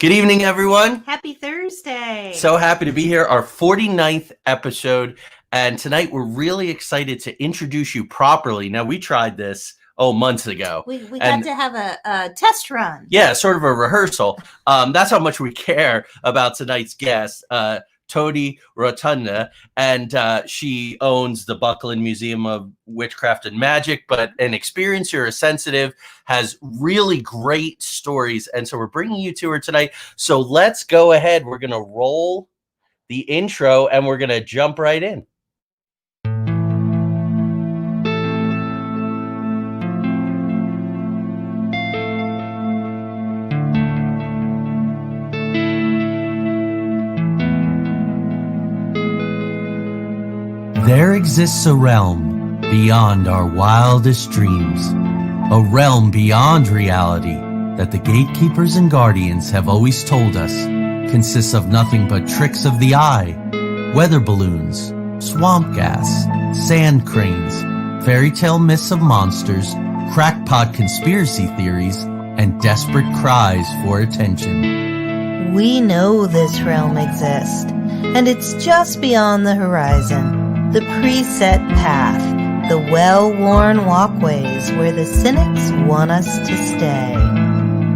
Good evening, everyone. Happy Thursday. So happy to be here, our 49th episode. And tonight we're really excited to introduce you properly. Now, we tried this, months ago. We got to have a test run. Yeah, sort of a rehearsal. That's how much we care about tonight's guest, Toni Rotonda, and she owns the Buckland Museum of Witchcraft and Magick, but an experiencer, a sensitive, has really great stories, and so we're bringing you to her tonight. So let's go ahead. We're going to roll the intro, and we're going to jump right in. There exists a realm beyond our wildest dreams, a realm beyond reality that the gatekeepers and guardians have always told us consists of nothing but tricks of the eye, weather balloons, swamp gas, sand cranes, fairy tale myths of monsters, crackpot conspiracy theories, and desperate cries for attention. We know this realm exists, and it's just beyond the horizon. The preset path, the well-worn walkways where the cynics want us to stay.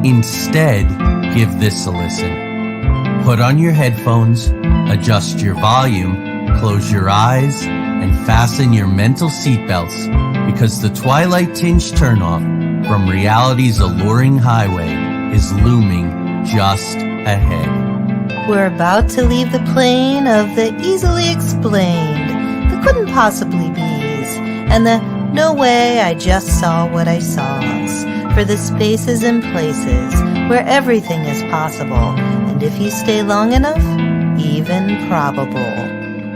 Instead, give this a listen. Put on your headphones, adjust your volume, close your eyes, and fasten your mental seatbelts, because the twilight-tinged turnoff from reality's alluring highway is looming just ahead. We're about to leave the plane of the easily explained, couldn't possibly be's, and the no way I just saw what I saw's, for the spaces and places where everything is possible, and if you stay long enough, even probable.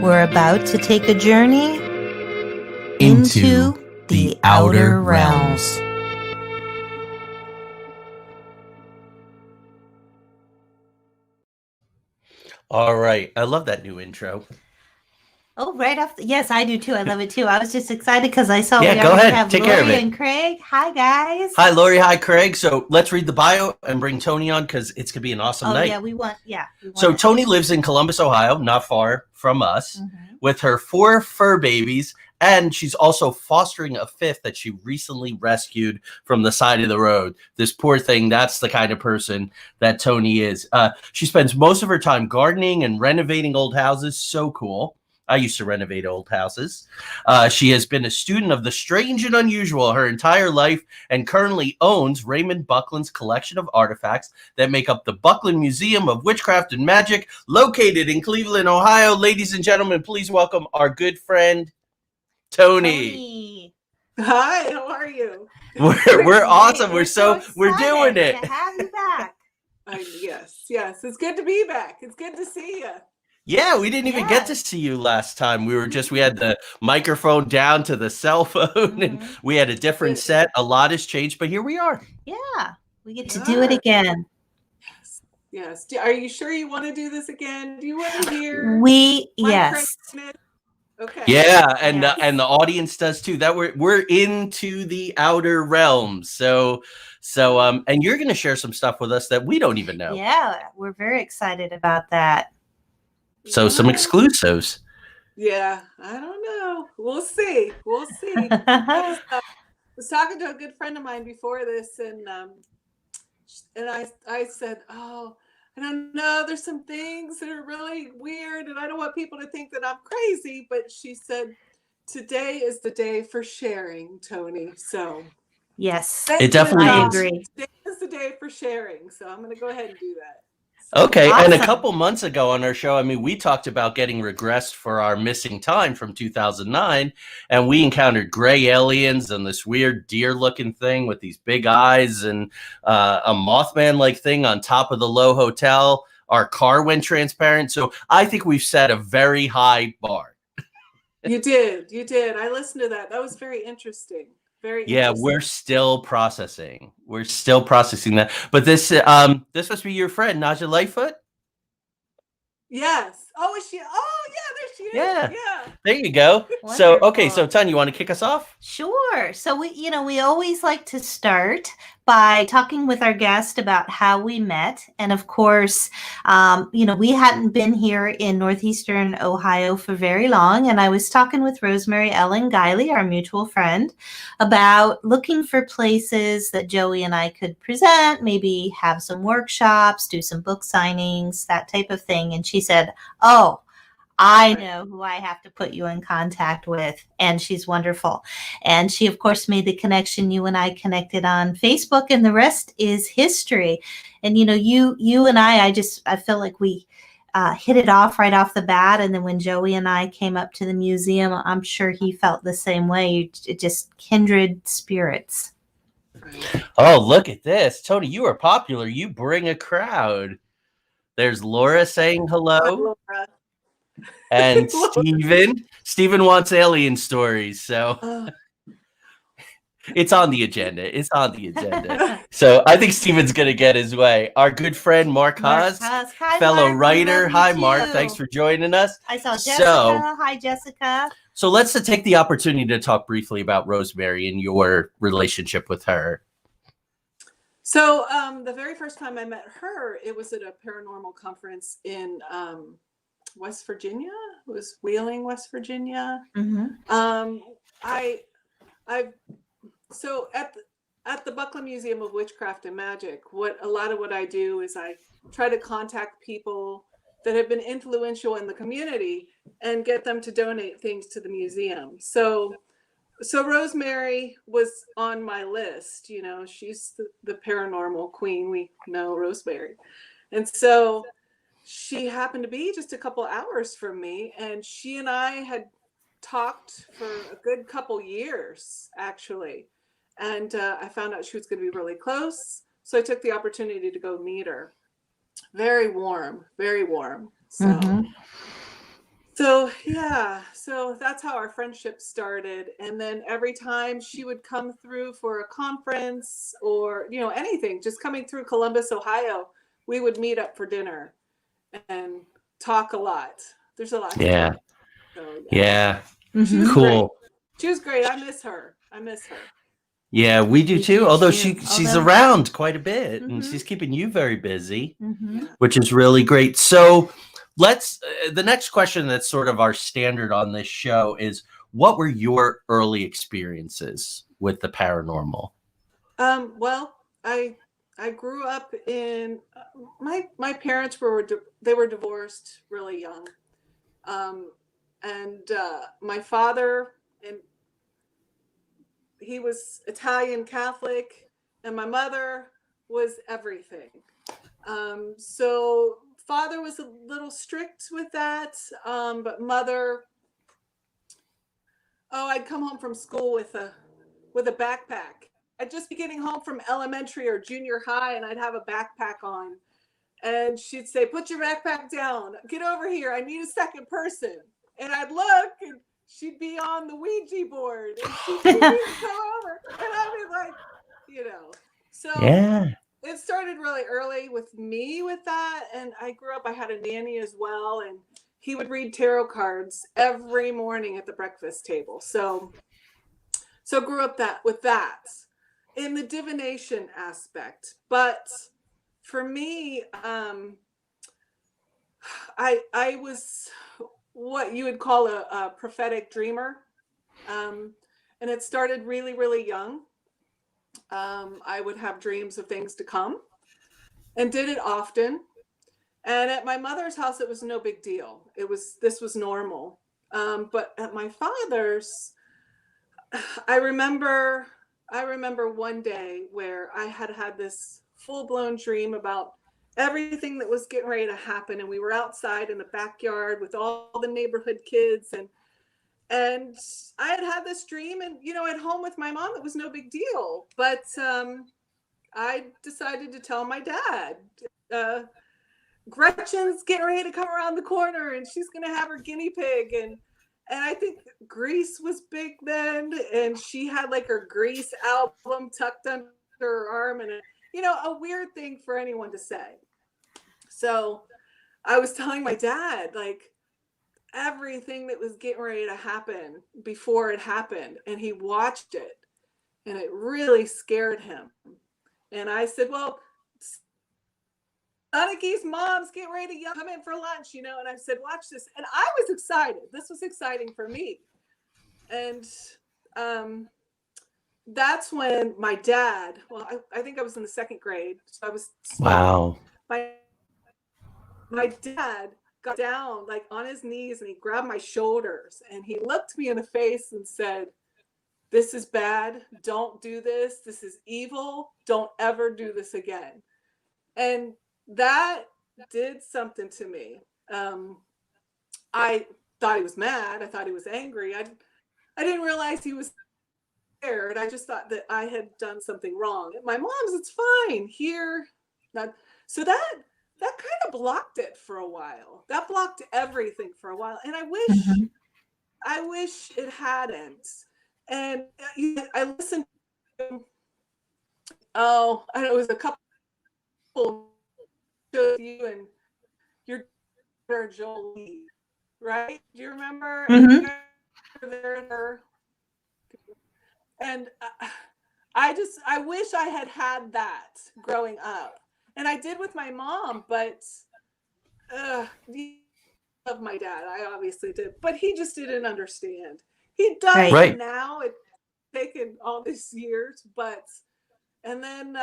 We're about to take a journey into the outer realms. All right, I love that new intro. Oh, right off. Yes, I do too. I love it too. I was just excited because I saw we go ahead. Have Take Lori care of it. And Craig. Hi, guys. Hi, Lori. Hi, Craig. So let's read the bio and bring Toni on because it's going to be an awesome night. Yeah, we want So Toni lives in Columbus, Ohio, not far from us, with her 4 fur babies, and she's also fostering a 5th that she recently rescued from the side of the road. This poor thing, that's the kind of person that Toni is. She spends most of her time gardening and renovating old houses. So cool. I used to renovate old houses. She has been a student of the strange and unusual her entire life and currently owns Raymond Buckland's collection of artifacts that make up the Buckland Museum of Witchcraft and Magick, located in Cleveland, Ohio. Ladies and gentlemen, please welcome our good friend, Toni. Hi, how are you? We're awesome. We're doing it. To have you back. Yes. It's good to be back. It's good to see you. Yeah, we didn't even get to see you last time. We had the microphone down to the cell phone and we had a different set. A lot has changed, but here we are. Yeah, we get to do it again. Yes. Are you sure you want to do this again? Do you want to hear? Yes. Okay. Yeah, and the audience does too. That we're into the outer realms. So and you're going to share some stuff with us that we don't even know. Yeah, we're very excited about that. So some exclusives. Yeah, I don't know. We'll see. I was talking to a good friend of mine before this, and I said, "Oh, I don't know. There's some things that are really weird, and I don't want people to think that I'm crazy." But she said, "Today is the day for sharing, Toni." So yes, it definitely I is. agree. Today is the day for sharing, so I'm going to go ahead and do that. Okay, awesome. And a couple months ago on our show, we talked about getting regressed for our missing time from 2009, and we encountered gray aliens and this weird deer-looking thing with these big eyes and a Mothman-like thing on top of the low hotel. Our car went transparent, so I think we've set a very high bar. You did. I listened to that. That was very interesting. Yeah, we're still processing. That. But this must be your friend, Naja Lightfoot? Yes. Oh, is she? Oh, yeah, there Yeah. Yeah. There you go. So, okay. So, Wonderful. Toni, you want to kick us off? Sure. So we always like to start by talking with our guest about how we met. And of course, we hadn't been here in Northeastern Ohio for very long. And I was talking with Rosemary Ellen Guiley, our mutual friend, about looking for places that Joey and I could present, maybe have some workshops, do some book signings, that type of thing. And she said, "Oh, I know who I have to put you in contact with," and she's wonderful. And she, of course, made the connection. You and I connected on Facebook, and the rest is history. And you and I feel like we hit it off right off the bat. And then when Joey and I came up to the museum, I'm sure he felt the same way. Just kindred spirits. Oh, look at this, Toni. You are popular. You bring a crowd. There's Laura saying hello. Laura. And Steven wants alien stories, so it's on the agenda. So I think Steven's gonna get his way. Our good friend Mark Haas, fellow writer. Hi, Mark. Thanks for joining us. I saw Jessica. Hi, Jessica. So let's take the opportunity to talk briefly about Rosemary and your relationship with her. So the very first time I met her, it was at a paranormal conference in West Virginia. It was Wheeling, West Virginia. Mm-hmm. So at the Buckland Museum of Witchcraft and Magick, a lot of what I do is I try to contact people that have been influential in the community and get them to donate things to the museum. So Rosemary was on my list. She's the paranormal queen. We know Rosemary, and so she happened to be just a couple hours from me, and she and I had talked for a good couple years, actually. And I found out she was going to be really close. So I took the opportunity to go meet her. Very warm, very warm. So that's how our friendship started. And then every time she would come through for a conference or, anything, just coming through Columbus, Ohio, we would meet up for dinner and talk a lot. There's a lot. Yeah. Yeah. Mm-hmm. Cool. She was great. I miss her. Yeah, we do too. Although she's around quite a bit, mm-hmm. and she's keeping you very busy, mm-hmm. which is really great. So let's, the next question that's sort of our standard on this show is, what were your early experiences with the paranormal? Well, I grew up in, my parents were divorced really young. And my father, and he was Italian Catholic, and my mother was everything. So father was a little strict with that, but mother, I'd come home from school with a backpack. I'd just be getting home from elementary or junior high, and I'd have a backpack on. And she'd say, "Put your backpack down. Get over here. I need a second person." And I'd look, and she'd be on the Ouija board, and she'd come over, and I'd be like, So yeah. It started really early with me with that, and I grew up. I had a nanny as well, and he would read tarot cards every morning at the breakfast table. So grew up with that in the divination aspect. But for me, I was what you would call a prophetic dreamer. And it started really, really young. I would have dreams of things to come and did it often. And at my mother's house, it was no big deal. This was normal. But at my father's, I remember one day where I had this full-blown dream about everything that was getting ready to happen, and we were outside in the backyard with all the neighborhood kids, and I had this dream, and at home with my mom, it was no big deal. But I decided to tell my dad, Gretchen's getting ready to come around the corner, and she's going to have her guinea pig, and I think Grease was big then, and she had like her Grease album tucked under her arm, and a weird thing for anyone to say. So I was telling my dad, like, everything that was getting ready to happen before it happened. And he watched it, and it really scared him. And I said, well, Anaki's mom's getting ready to come in for lunch, and I said, watch this. And I was excited. This was exciting for me. And that's when my dad, well, I think I was in the second grade. So I was small. Wow. My dad got down like on his knees, and he grabbed my shoulders, and he looked me in the face and said, this is bad. Don't do this. This is evil. Don't ever do this again. And that did something to me. I thought he was mad. I thought he was angry. I didn't realize he was scared. I just thought that I had done something wrong. My mom's, it's fine here. So that kind of blocked it for a while. That blocked everything for a while. And I wish it hadn't. And I listened to, I know it was a couple of you and your daughter Jolie, right? Do you remember? Mm-hmm. And I wish I had that growing up. And I did with my mom, but of my dad, I obviously did, but he just didn't understand. He does right now. It's taken all these years, and then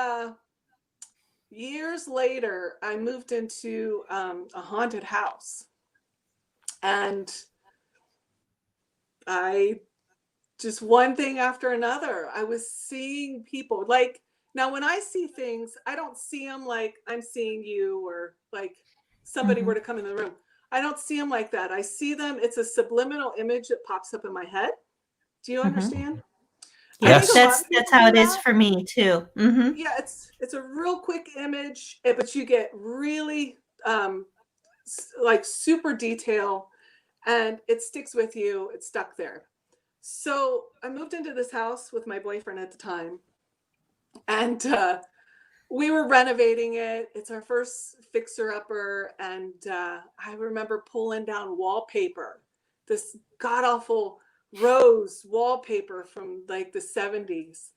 years later, I moved into a haunted house, and I just one thing after another, I was seeing people like, now when I see things, I don't see them like I'm seeing you, or like somebody were to come in the room. I don't see them like that. I see them. It's a subliminal image that pops up in my head. Do you understand? Yes. That's how it is for me too. Mm-hmm. Yeah, it's a real quick image, but you get really like super detail, and it sticks with you. It's stuck there. So I moved into this house with my boyfriend at the time, and we were renovating it. It's our first fixer-upper, and I remember pulling down wallpaper, this god-awful rose wallpaper from like the 70s.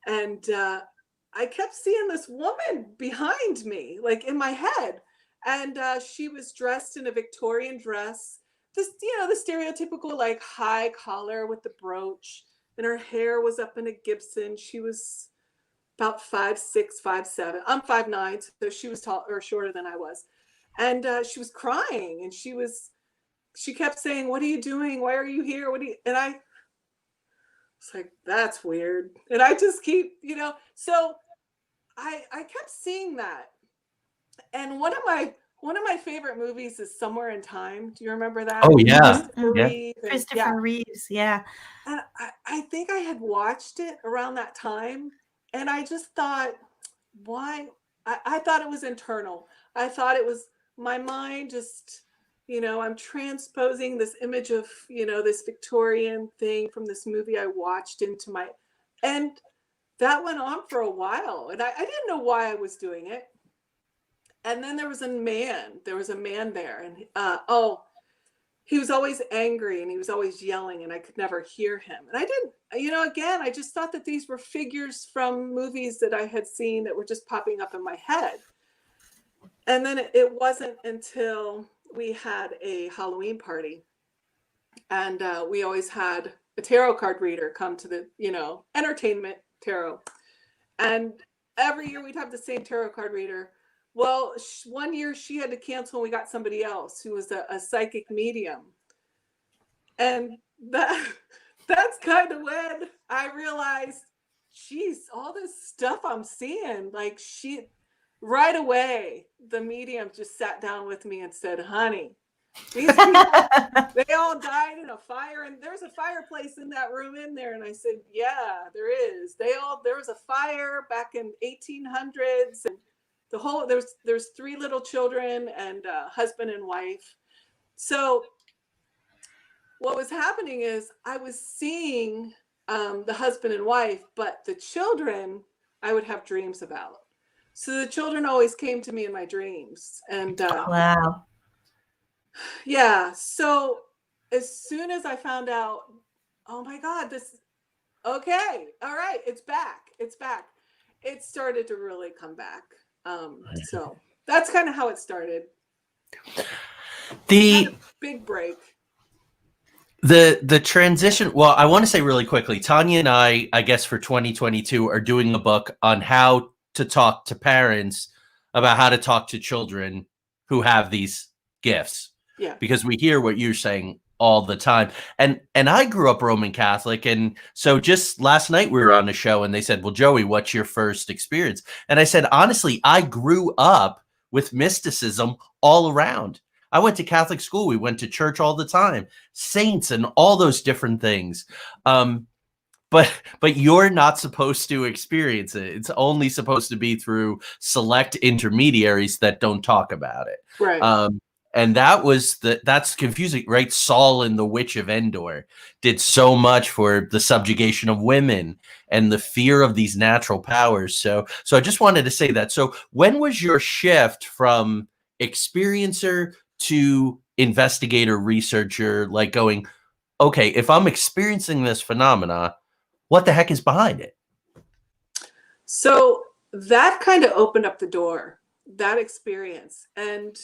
And I kept seeing this woman behind me, like in my head. And she was dressed in a Victorian dress, this, the stereotypical like high collar with the brooch, and her hair was up in a Gibson. She was about 5'6", 5'7". I'm 5'9", so she was tall or shorter than I was. And she was crying, and she kept saying, what are you doing? Why are you here? And I was like, that's weird. And I just keep, so I kept seeing that. And one of my favorite movies is Somewhere in Time. Do you remember that? Oh yeah. Christopher Reeves. Yeah. And I think I had watched it around that time, and I just thought, why? I thought it was internal. I thought it was my mind just, I'm transposing this image of, this Victorian thing from this movie I watched into and that went on for a while, and I didn't know why I was doing it. And then there was a man there, and he was always angry, and he was always yelling, and I could never hear him. And I didn't, again, I just thought that these were figures from movies that I had seen that were just popping up in my head. And then it wasn't until we had a Halloween party, and we always had a tarot card reader come to the, entertainment tarot. And every year we'd have the same tarot card reader. Well, one year she had to cancel, and we got somebody else who was a psychic medium. And that's kind of when I realized, geez, all this stuff I'm seeing, like right away, the medium just sat down with me and said, honey, these people, they all died in a fire, and there's a fireplace in that room in there. And I said, yeah, there is. There was a fire back in 1800s, and the whole, there's 3 little children and husband and wife. So what was happening is I was seeing the husband and wife, but the children I would have dreams about. So the children always came to me in my dreams. And wow. Yeah. So as soon as I found out, oh my God, this, okay, all right, it's back. It started to really come back. So that's kind of how it started. The kind of big break. The transition, well, I want to say really quickly, Tanya and I guess for 2022 are doing a book on how to talk to parents about how to talk to children who have these gifts. Yeah. Because we hear what you're saying all the time. And I grew up Roman Catholic, and so just last night we were on a show and they said, "Well, Joey, what's your first experience?" And I said, honestly, I grew up with mysticism all around. I went to Catholic school. We went to church all the time, saints and all those different things. But you're not supposed to experience it. It's only supposed to be through select intermediaries that don't talk about it. Right. And that's confusing, right? Saul and the Witch of Endor did so much for the subjugation of women and the fear of these natural powers. So I just wanted to say that. So when was your shift from experiencer to investigator, researcher, like going, okay, if I'm experiencing this phenomena, what the heck is behind it? So that kind of opened up the door, that experience. And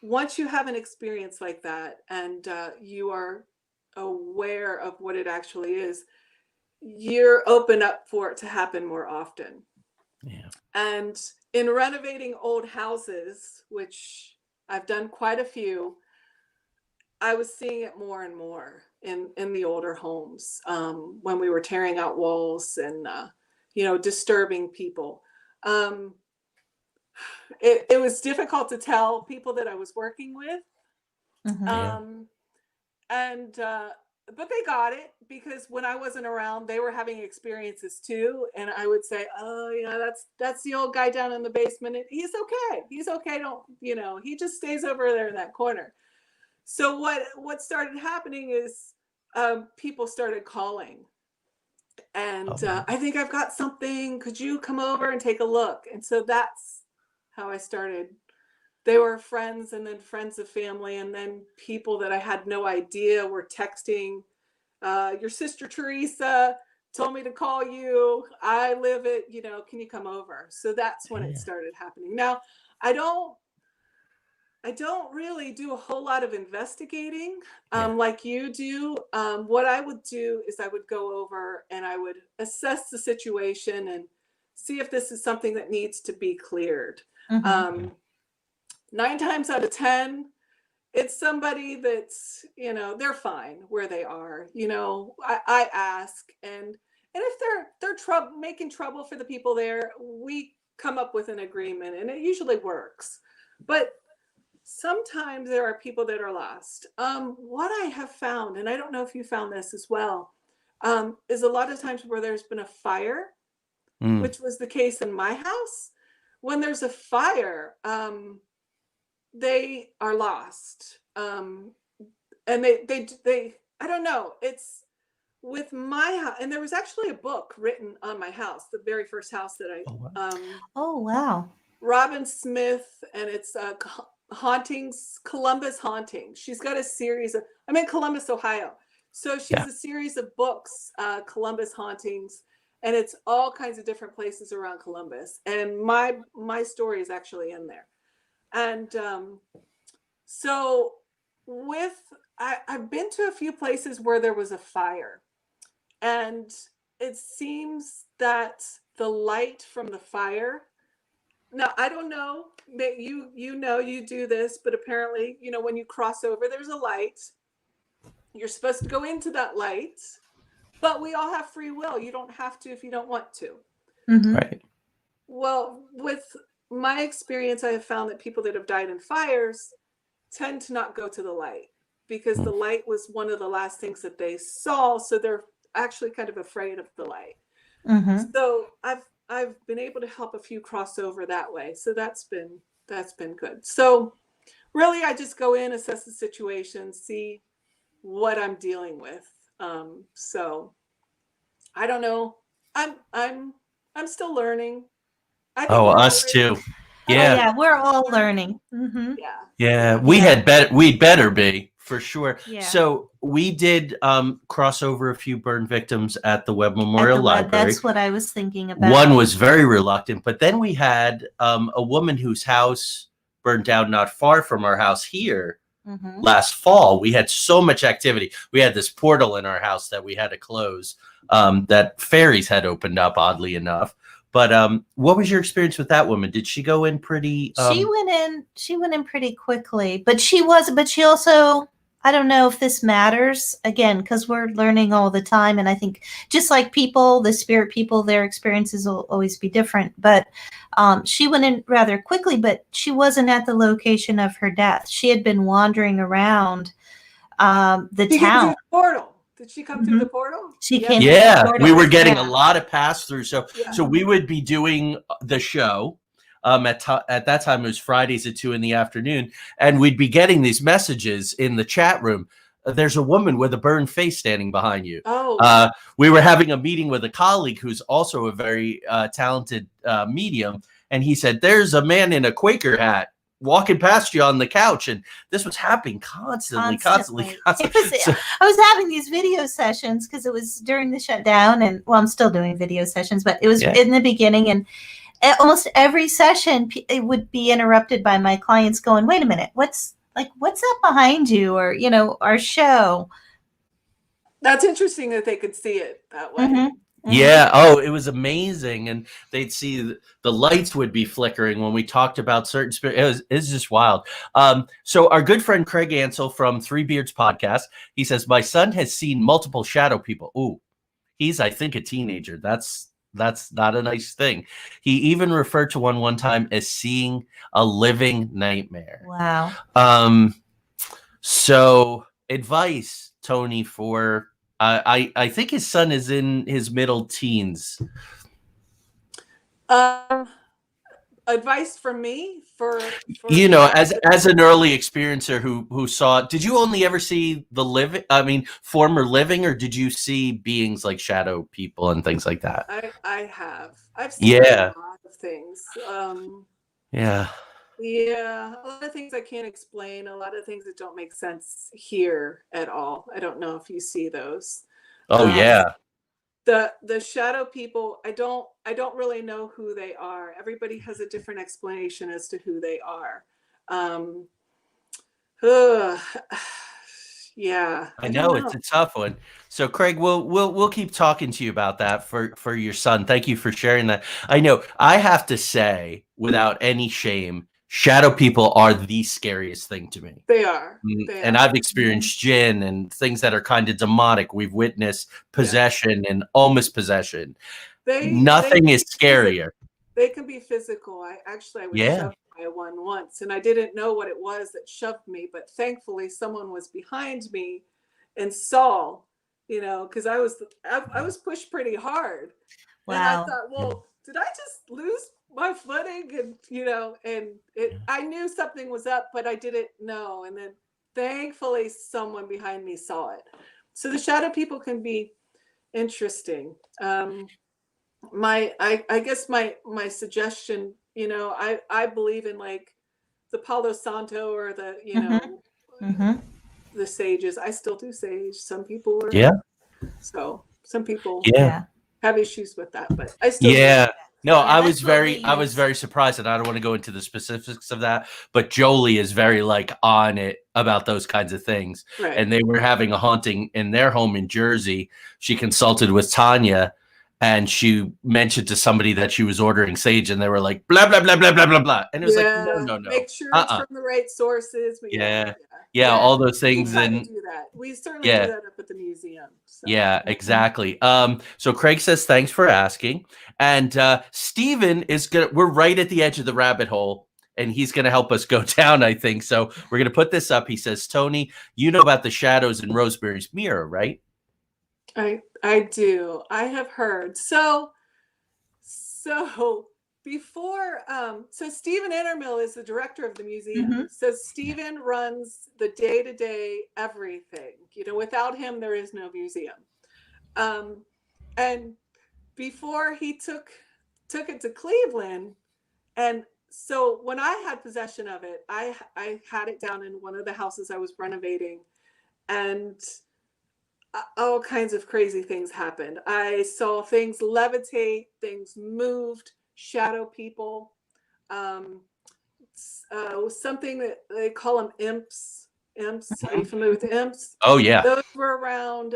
once you have an experience like that and you are aware of what it actually is, you're open up for it to happen more often. Yeah. And in renovating old houses, which I've done quite a few, I was seeing it more and more in the older homes when we were tearing out walls and disturbing people. It was difficult to tell people that I was working with. But they got it, because when I wasn't around, they were having experiences too. And I would say, oh, that's the old guy down in the basement. He's okay. Don't, he just stays over there in that corner. So what started happening is people started calling. And I think I've got something. Could you come over and take a look? And so that's how I started. They were friends, and then friends of family, and then people that I had no idea were texting. Your sister Teresa told me to call you. I live at, can you come over? So that's when it started happening. Now, I don't really do a whole lot of investigating like you do. What I would do is I would go over and I would assess the situation and see if this is something that needs to be cleared. 9 times out of 10, it's somebody that's, they're fine where they are. I ask, and if they're making trouble for the people there, we come up with an agreement, and it usually works. But sometimes there are people that are lost. What I have found, and I don't know if you found this as well, is a lot of times where there's been a fire, which was the case in my house. When there's a fire, they are lost. And they I don't know. It's with my house. And there was actually a book written on my house, the very first house that I, oh, wow. Robin Smith, and it's Hauntings, Columbus Hauntings. She's got a series of, I'm in Columbus, Ohio. So she has a series of books, Columbus Hauntings, and it's all kinds of different places around Columbus. And my story is actually in there. And so I've been to a few places where there was a fire, and it seems that the light from the fire, now I don't know, you do this, but apparently, when you cross over, there's a light. You're supposed to go into that light, but we all have free will. You don't have to if you don't want to. Right. Well, with my experience, I have found that people that have died in fires tend to not go to the light, because the light was one of the last things that they saw. So they're actually kind of afraid of the light. So I've been able to help a few cross over that way. So that's been good. So really, I just go in, assess the situation, see what I'm dealing with. So I don't know. I'm still learning. I think Us too. Yeah. Yeah, we're all learning. Yeah. We'd better be, For sure. Yeah. So we did cross over a few burn victims at the Webb At Memorial the web, Library. that's what I was thinking about. One was very reluctant, but then we had a woman whose house burned down not far from our house here last fall. We had so much activity. We had this portal in our house that we had to close, that fairies had opened up, oddly enough. But what was your experience with that woman? Did she go in pretty? She went in pretty quickly, but she also, I don't know if this matters again, because we're learning all the time. And I think just like people, the spirit people, their experiences will always be different. But she went in rather quickly, but she wasn't at the location of her death. She had been wandering around the town. Portal. Did she come through the portal? She came. Yeah, through the we portal. were getting Yeah. a lot of pass through. So we would be doing the show. At that time, it was Fridays at 2 p.m, and we'd be getting these messages in the chat room. There's a woman with a burned face standing behind you. Oh. We were having a meeting with a colleague who's also a very talented medium, and he said, "There's a man in a Quaker hat walking past you on the couch," and this was happening constantly. I was having these video sessions because it was during the shutdown, and well, I'm still doing video sessions, but it was in the beginning, and almost every session it would be interrupted by my clients going, "Wait a minute, what's that behind you?" Or, our show. That's interesting that they could see it that way. Yeah. Oh, it was amazing. And they'd see the lights would be flickering when we talked about certain spirits. It was just wild. So our good friend Craig Ansel from Three Beards podcast, he says, "My son has seen multiple shadow people." Ooh, he's, I think, a teenager. That's not a nice thing. He even referred to one time as seeing a living nightmare. Wow. So advice, Toni, for I think his son is in his middle teens. Advice from me for as an early experiencer who saw. Did you only ever see former living, or did you see beings like shadow people and things like that? I've seen a lot of things. Yeah, a lot of things I can't explain, a lot of things that don't make sense here at all. I don't know if you see those. The shadow people, I don't really know who they are. Everybody has a different explanation as to who they are. Yeah. I know it's a tough one. So Craig, we'll keep talking to you about that for your son. Thank you for sharing that. I know I have to say, without any shame, shadow people are the scariest thing to me. They are. And I've experienced jinn and things that are kind of demonic. We've witnessed possession and almost possession. Nothing is scarier. They can be physical. I was shoved by one once, and I didn't know what it was that shoved me, but thankfully someone was behind me and saw, because I was pushed pretty hard. Wow. And I thought, well, did I just lose my footing? And I knew something was up, but I didn't know. And then thankfully someone behind me saw it. So the shadow people can be interesting. I guess my suggestion, I believe in like the Palo Santo or the, the sages. I still do sage. Some people are. So some people have issues with that, but I still do. No, I was very surprised, and I don't want to go into the specifics of that, but Jolie is very on it about those kinds of things. Right. And they were having a haunting in their home in Jersey. She consulted with Tanya, and she mentioned to somebody that she was ordering sage, and they were like, blah, blah, blah, blah, blah, blah, blah. And it was no. Make sure it's from the right sources. But all those things. And do that. We certainly do that up at the museum. So. Yeah, exactly. So Craig says, thanks for asking. And Steven we're right at the edge of the rabbit hole, and he's going to help us go down, I think. So we're going to put this up. He says, Toni, you know about the shadows in Rosemary's Mirror, right? I do. I have heard. So before, so Stephen Ennermill is the director of the museum. So Stephen runs the day-to-day everything. Without him, there is no museum. And before he took it to Cleveland, and so when I had possession of it, I had it down in one of the houses I was renovating, and all kinds of crazy things happened. I saw things levitate, things moved, shadow people. Something that they call them imps. Imps. Are you familiar with imps? Oh yeah. Those were around.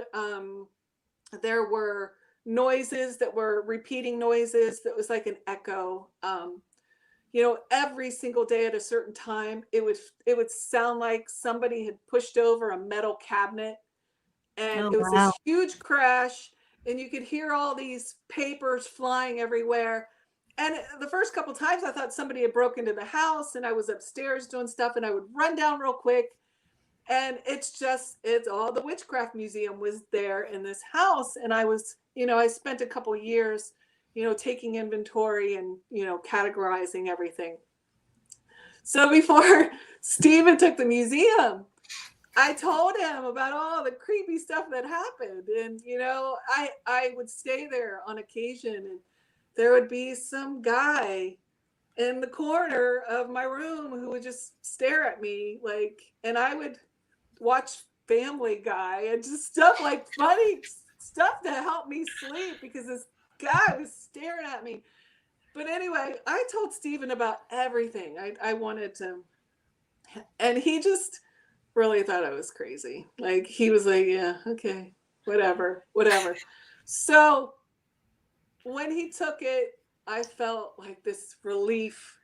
There were noises that were repeating noises that was like an echo. Every single day at a certain time, it would sound like somebody had pushed over a metal cabinet, and it was this huge crash, and you could hear all these papers flying everywhere. And the first couple times I thought somebody had broken into the house, and I was upstairs doing stuff, and I would run down real quick. And it's all the Witchcraft Museum was there in this house. And I was, I spent a couple years, taking inventory and, categorizing everything. So before Stephen took the museum, I told him about all the creepy stuff that happened. And, I would stay there on occasion, and there would be some guy in the corner of my room who would just stare at me and I would watch Family Guy and just stuff like funny stuff to help me sleep because this guy was staring at me. But anyway, I told Stephen about everything. I wanted to, and he just really thought I was crazy. He was like, yeah, okay, whatever. So when he took it, I felt like this relief.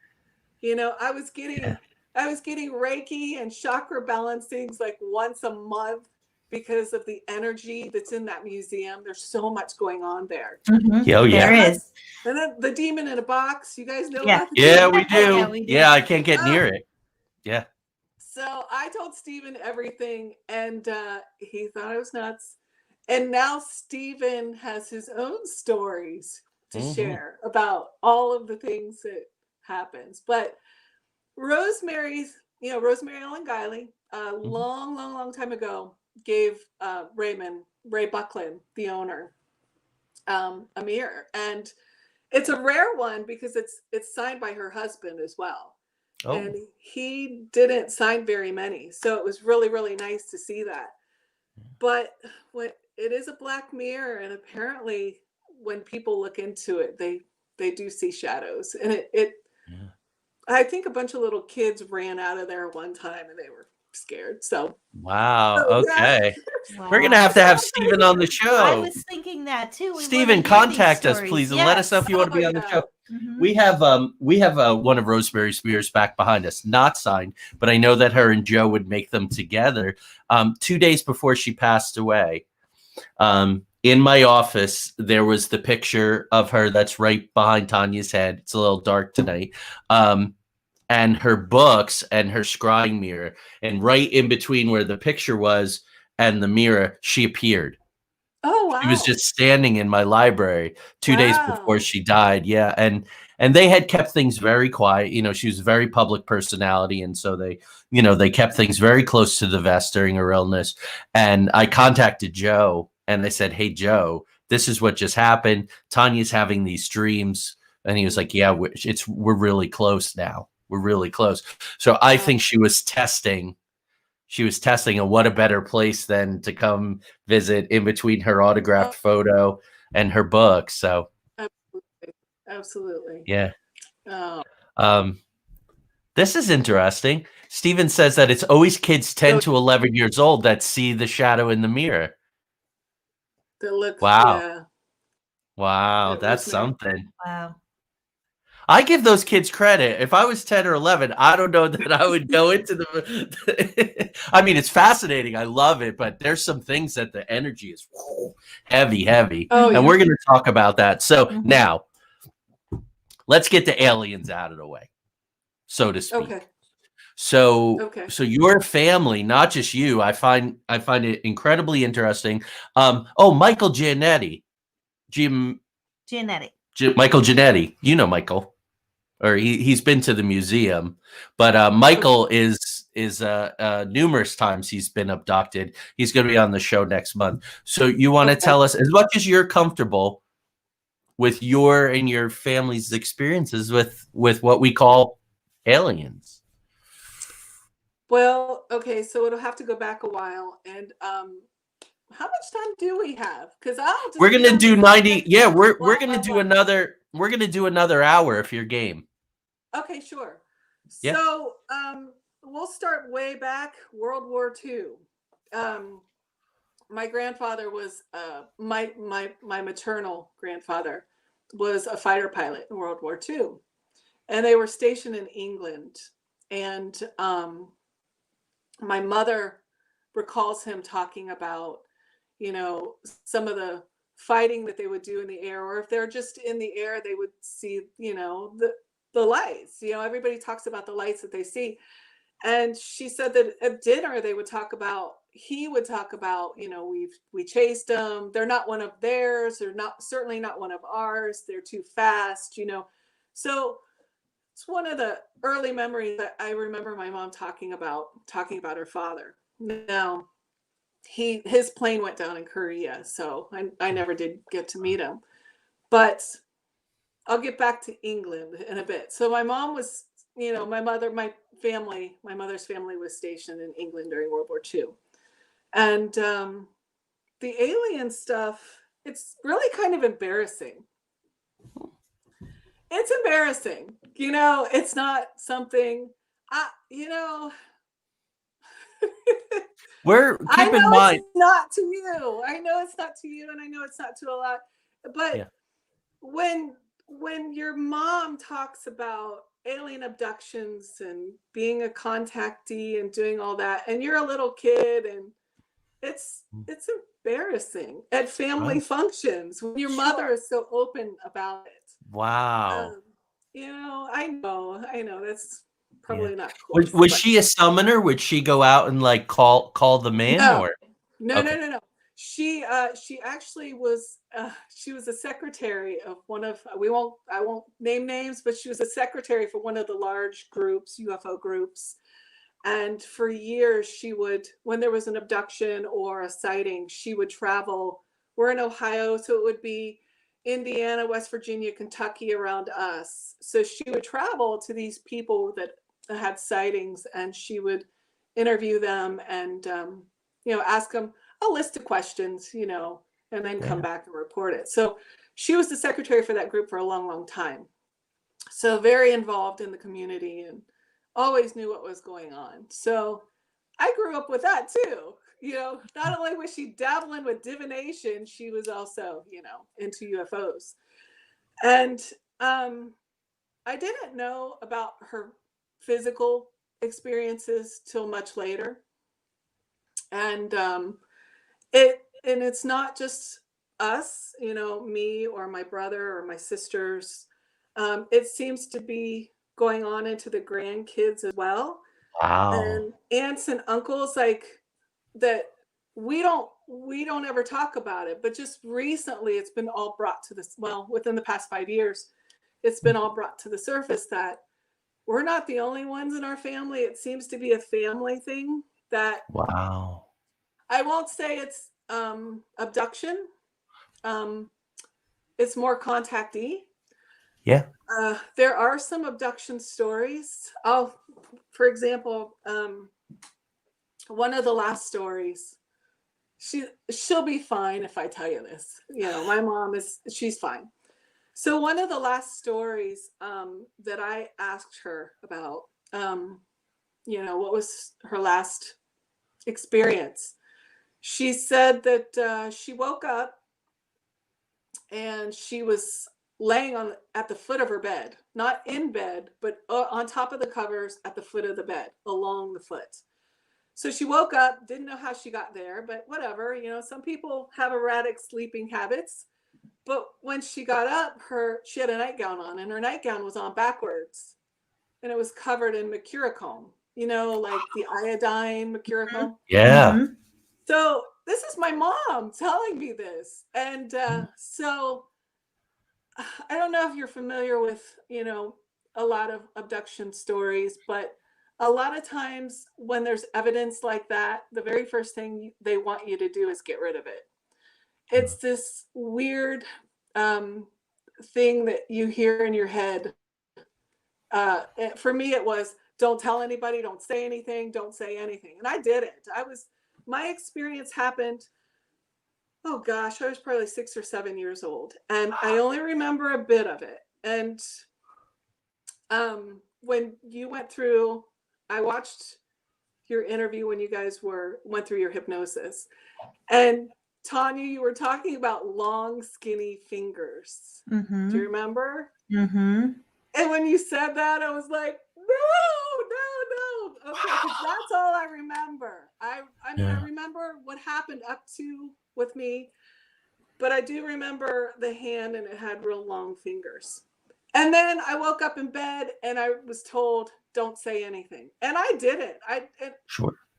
I was getting Reiki and chakra balancings once a month because of the energy that's in that museum. There's so much going on there. Mm-hmm. Oh, yeah. There is. And then the demon in a box. You guys know Yeah. about the Yeah, demon? we do. Yeah, we do. Yeah, I can't get near it. Yeah. So I told Stephen everything, and he thought I was nuts. And now Stephen has his own stories to share about all of the things that happens. But Rosemary Ellen Guiley, a long time ago, gave Ray Buckland, the owner, a mirror. And it's a rare one because it's signed by her husband as well. Oh. And he didn't sign very many. So it was really, really nice to see that. But it is a black mirror, and apparently when people look into it, they do see shadows. And I think a bunch of little kids ran out of there one time and they were scared. So wow. Okay. Wow. We're gonna have to have Stephen on the show. I was thinking that too. Stephen, contact us, please, and let us know if you want to be on the show. Mm-hmm. We have one of Rosemary's mirrors back behind us, not signed, but I know that her and Joe would make them together. 2 days before she passed away, in my office there was the picture of her that's right behind Tanya's head. It's a little dark tonight. And her books and her scrying mirror, and right in between where the picture was and the mirror, she appeared. Oh wow! She was just standing in my library 2 days before she died. Yeah, and they had kept things very quiet. She was a very public personality, and so they kept things very close to the vest during her illness. And I contacted Joe, and I said, "Hey, Joe, this is what just happened. Tanya's having these dreams," and he was like, "Yeah, we're really close now. We're really close." So I think she was testing. And what a better place than to come visit in between her autographed photo and her book. So absolutely. Yeah. This is interesting. Stephen says that it's always kids 10 to 11 years old that see the shadow in the mirror. Wow. Yeah. Wow, that's something. Wow. I give those kids credit. If I was 10 or 11, I don't know that I would go into the. I mean, it's fascinating. I love it, but there's some things that the energy is heavy. Oh, and we're going to talk about that. So now, let's get the aliens out of the way, so to speak. Okay. So your family, not just you, I find it incredibly interesting. Michael Giannetti, Michael Giannetti. You know Michael. Or he's been to the museum, but Michael is numerous times he's been abducted. He's going to be on the show next month. So you want to tell us, as much as you're comfortable with your and your family's experiences with what we call aliens. Well, okay, so it'll have to go back a while. And how much time do we have? Because I'll just We're be gonna on do this 90. Yeah, we're blah, gonna blah, do blah. another hour if you're game. Okay, sure. Yeah. So we'll start way back, World War II. Um, my grandfather was my maternal grandfather was a fighter pilot in World War II, and they were stationed in England. And my mother recalls him talking about, you know, some of the fighting that they would do in the air, or if they're just in the air, they would see, you know, the lights. You know, everybody talks about the lights that they see. And she said that at dinner they would talk about, he would talk about, you know, we chased them. They're not one of theirs. They're not, certainly not one of ours. They're too fast, you know. So it's one of the early memories that I remember my mom talking about her father. Now, his plane went down in Korea, so I never did get to meet him. But I'll get back to England in a bit. So my mom was, you know, my mother's family was stationed in England during World War II. And the alien stuff, it's really kind of embarrassing. It's embarrassing. You know, it's not something, you know, Keep in know mind. it's not to you. I know it's not to you, and I know it's not to a lot. But Yeah. when your mom talks about alien abductions and being a contactee and doing all that, and you're a little kid, and it's embarrassing at family functions when your mother is so open about it. Wow. You know, I know that's probably not cool. Was she a summoner? Would she go out and like call them in? No, Or no. She actually was she was a secretary of one of, I won't name names, but she was a secretary for one of the large groups, UFO groups. And for years she would, when there was an abduction or a sighting, she would travel. We're in Ohio, so it would be Indiana, West Virginia, Kentucky around us. So she would travel to these people that had sightings, and she would interview them and you know, ask them a list of questions, you know, and then come back and report it. So she was the secretary for that group for a long, long time. So very involved in the community and always knew what was going on. So I grew up with that too. You know, not only was she dabbling with divination, she was also, you know, into UFOs. And I didn't know about her physical experiences till much later. And it's not just us, you know, me or my brother or my sisters. It seems to be going on into the grandkids as well, wow. and aunts and uncles, like that. We don't ever talk about it, but just recently it's been all brought to this, well, within the past 5 years, it's been all brought to the surface that we're not the only ones in our family. It seems to be a family thing that, Wow. I won't say it's abduction. It's more contactee. Yeah. There are some abduction stories. For example, one of the last stories, she'll be fine if I tell you this. You know, my mom she's fine. So one of the last stories that I asked her about, you know, what was her last experience? She said that she woke up and she was laying at the foot of her bed, not in bed, but on top of the covers at the foot of the bed, along the foot. So she woke up, didn't know how she got there, but whatever, you know, some people have erratic sleeping habits. But when she got up, she had a nightgown on, and her nightgown was on backwards, and it was covered in mercurochrome, you know, like the iodine mercurochrome. Yeah. Mhm. So this is my mom telling me this. And so I don't know if you're familiar with, you know, a lot of abduction stories, but a lot of times when there's evidence like that, the very first thing they want you to do is get rid of it. It's this weird thing that you hear in your head. For me, it was, don't tell anybody, don't say anything, don't say anything. And I didn't. My experience happened, oh gosh, I was probably 6 or 7 years old. And I only remember a bit of it. And when you went through, I watched your interview when you guys went through your hypnosis. And Tanya, you were talking about long, skinny fingers. Mm-hmm. Do you remember? Mm-hmm. And when you said that, I was like, no. Okay, because that's all I remember. I mean, I remember what happened up to with me, but I do remember the hand, and it had real long fingers. And then I woke up in bed, and I was told, don't say anything. And I didn't. I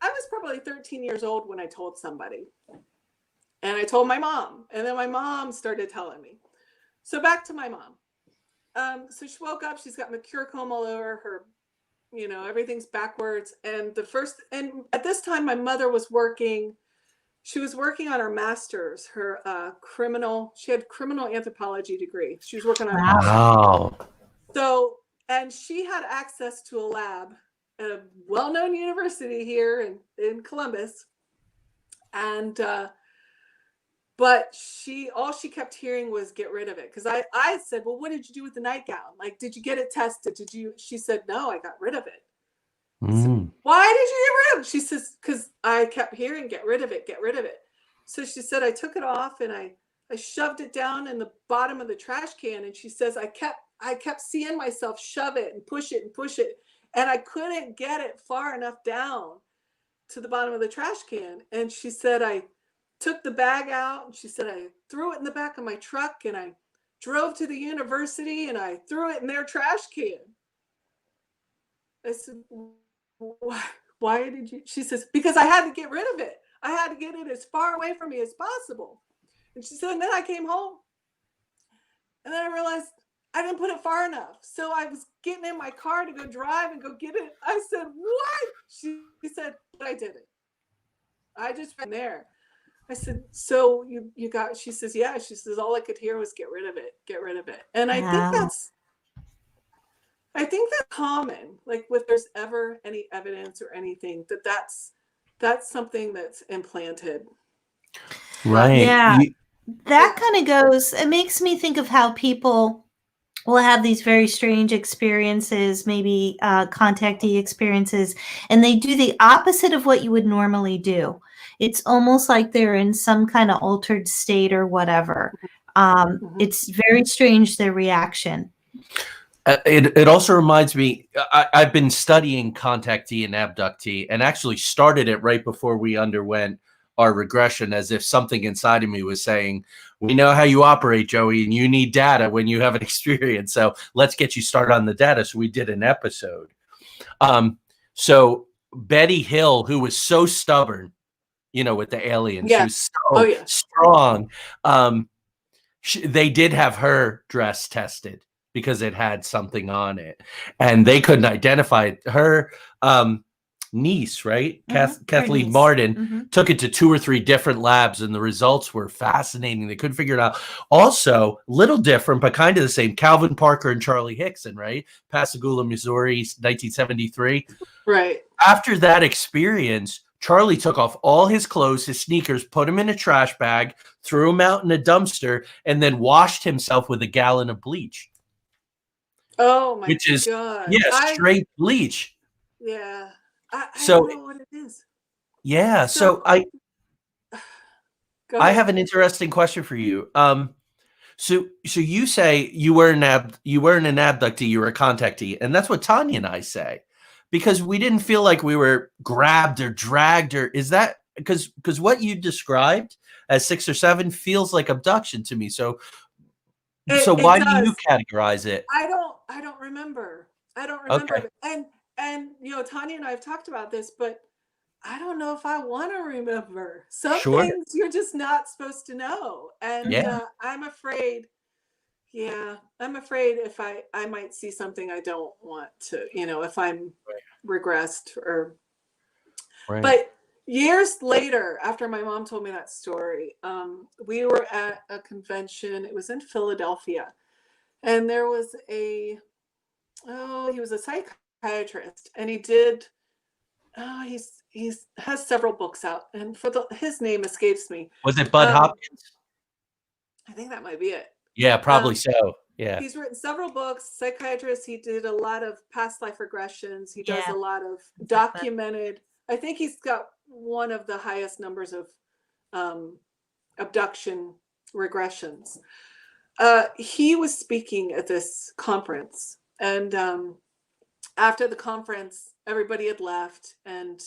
was probably 13 years old when I told somebody. And I told my mom. And then my mom started telling me. So back to my mom. So she woke up, she's got mercure comb all over her, everything's backwards. And at this time, my mother was working. She was working on her master's, her she had criminal anthropology degree. She was working on wow. So, and she had access to a lab at a well-known university here in Columbus. And, but all she kept hearing was get rid of it. Because I said, well, what did you do with the nightgown? Like, did you get it tested? She said, no, I got rid of it. So, why did you get rid of it? She says, because I kept hearing, get rid of it, get rid of it. So she said, I took it off and I shoved it down in the bottom of the trash can. And she says, I kept seeing myself shove it and push it. And I couldn't get it far enough down to the bottom of the trash can. And she said, I took the bag out, and she said, I threw it in the back of my truck, and I drove to the university and I threw it in their trash can. I said, why did you? She says, because I had to get rid of it. I had to get it as far away from me as possible. And she said, and then I came home and then I realized I didn't put it far enough. So I was getting in my car to go drive and go get it. I said, what? She said, but I did it. I just ran there. I said, so you got, she says, yeah. She says, all I could hear was get rid of it, get rid of it. And I think that's common. Like, if there's ever any evidence or anything, that's something that's implanted. Right. Yeah. That kind of goes, it makes me think of how people will have these very strange experiences, maybe contactee experiences, and they do the opposite of what you would normally do. It's almost like they're in some kind of altered state or whatever. It's very strange, their reaction. It also reminds me, I've been studying contactee and abductee, and actually started it right before we underwent our regression, as if something inside of me was saying, we know how you operate, Joey, and you need data when you have an experience. So let's get you started on the data. So we did an episode. So Betty Hill, who was so stubborn, with the aliens, she was so strong. They did have her dress tested because it had something on it, and they couldn't identify it. Her niece, right? Kathleen Martin, took it to 2 or 3 different labs, and the results were fascinating. They couldn't figure it out. Also, little different, but kind of the same. Calvin Parker and Charlie Hickson, right? Pascagoula, Missouri, 1973. Right. After that experience, Charlie took off all his clothes, his sneakers, put them in a trash bag, threw them out in a dumpster, and then washed himself with a gallon of bleach. Oh my Which is, God. Straight bleach. Yeah. I So, don't know what it is. Yeah. So I have an interesting question for you. So you say you weren't an abductee, you were a contactee, and that's what Tanya and I say, because we didn't feel like we were grabbed or dragged, or is that because what you described as 6 or 7 feels like abduction to me. So why do you categorize it? I don't remember. Okay. And Tanya and I have talked about this, but I don't know if I want to remember. Some things you're just not supposed to know. And I'm afraid if I might see something I don't want to, if I'm regressed or, but years later, after my mom told me that story, we were at a convention. It was in Philadelphia, and there was he was a psychiatrist. psychiatrist, and he did. He's has several books out, and his name escapes me. Was it Bud Hopkins? I think that might be it. Yeah, probably so. Yeah. He's written several books, psychiatrist. He did a lot of past life regressions. He does a lot of documented. I think he's got one of the highest numbers of abduction regressions. He was speaking at this conference, and after the conference, everybody had left, and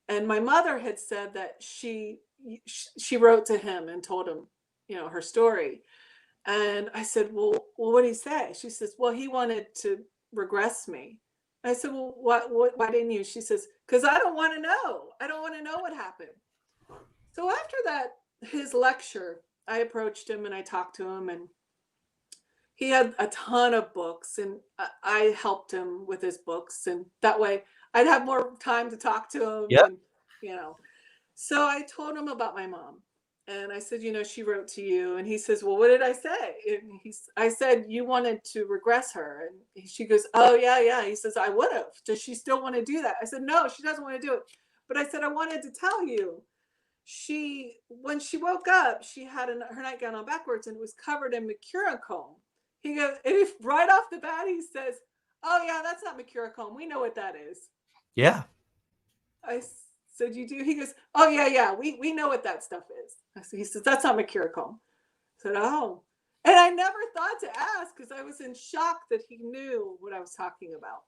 my mother had said that she wrote to him and told him, her story. And I said, well, what did he say? She says, well, he wanted to regress me. I said, well, why didn't you? She says, because I don't want to know. I don't want to know what happened. So after that, his lecture, I approached him and I talked to him, and he had a ton of books, and I helped him with his books. And that way I'd have more time to talk to him. Yep. And, so I told him about my mom. And I said, she wrote to you. And he says, well, what did I say? And I said, you wanted to regress her. And she goes, oh, yeah. He says, I would have. Does she still want to do that? I said, no, she doesn't want to do it. But I said, I wanted to tell you, when she woke up, she had her nightgown on backwards, and it was covered in mercurochrome. He goes, and right off the bat, he says, oh, yeah, that's not mercurochrome. We know what that is. Yeah. I said, you do? He goes, oh, yeah. We know what that stuff is. He says, that's not mercurochrome. I said, oh. And I never thought to ask, because I was in shock that he knew what I was talking about.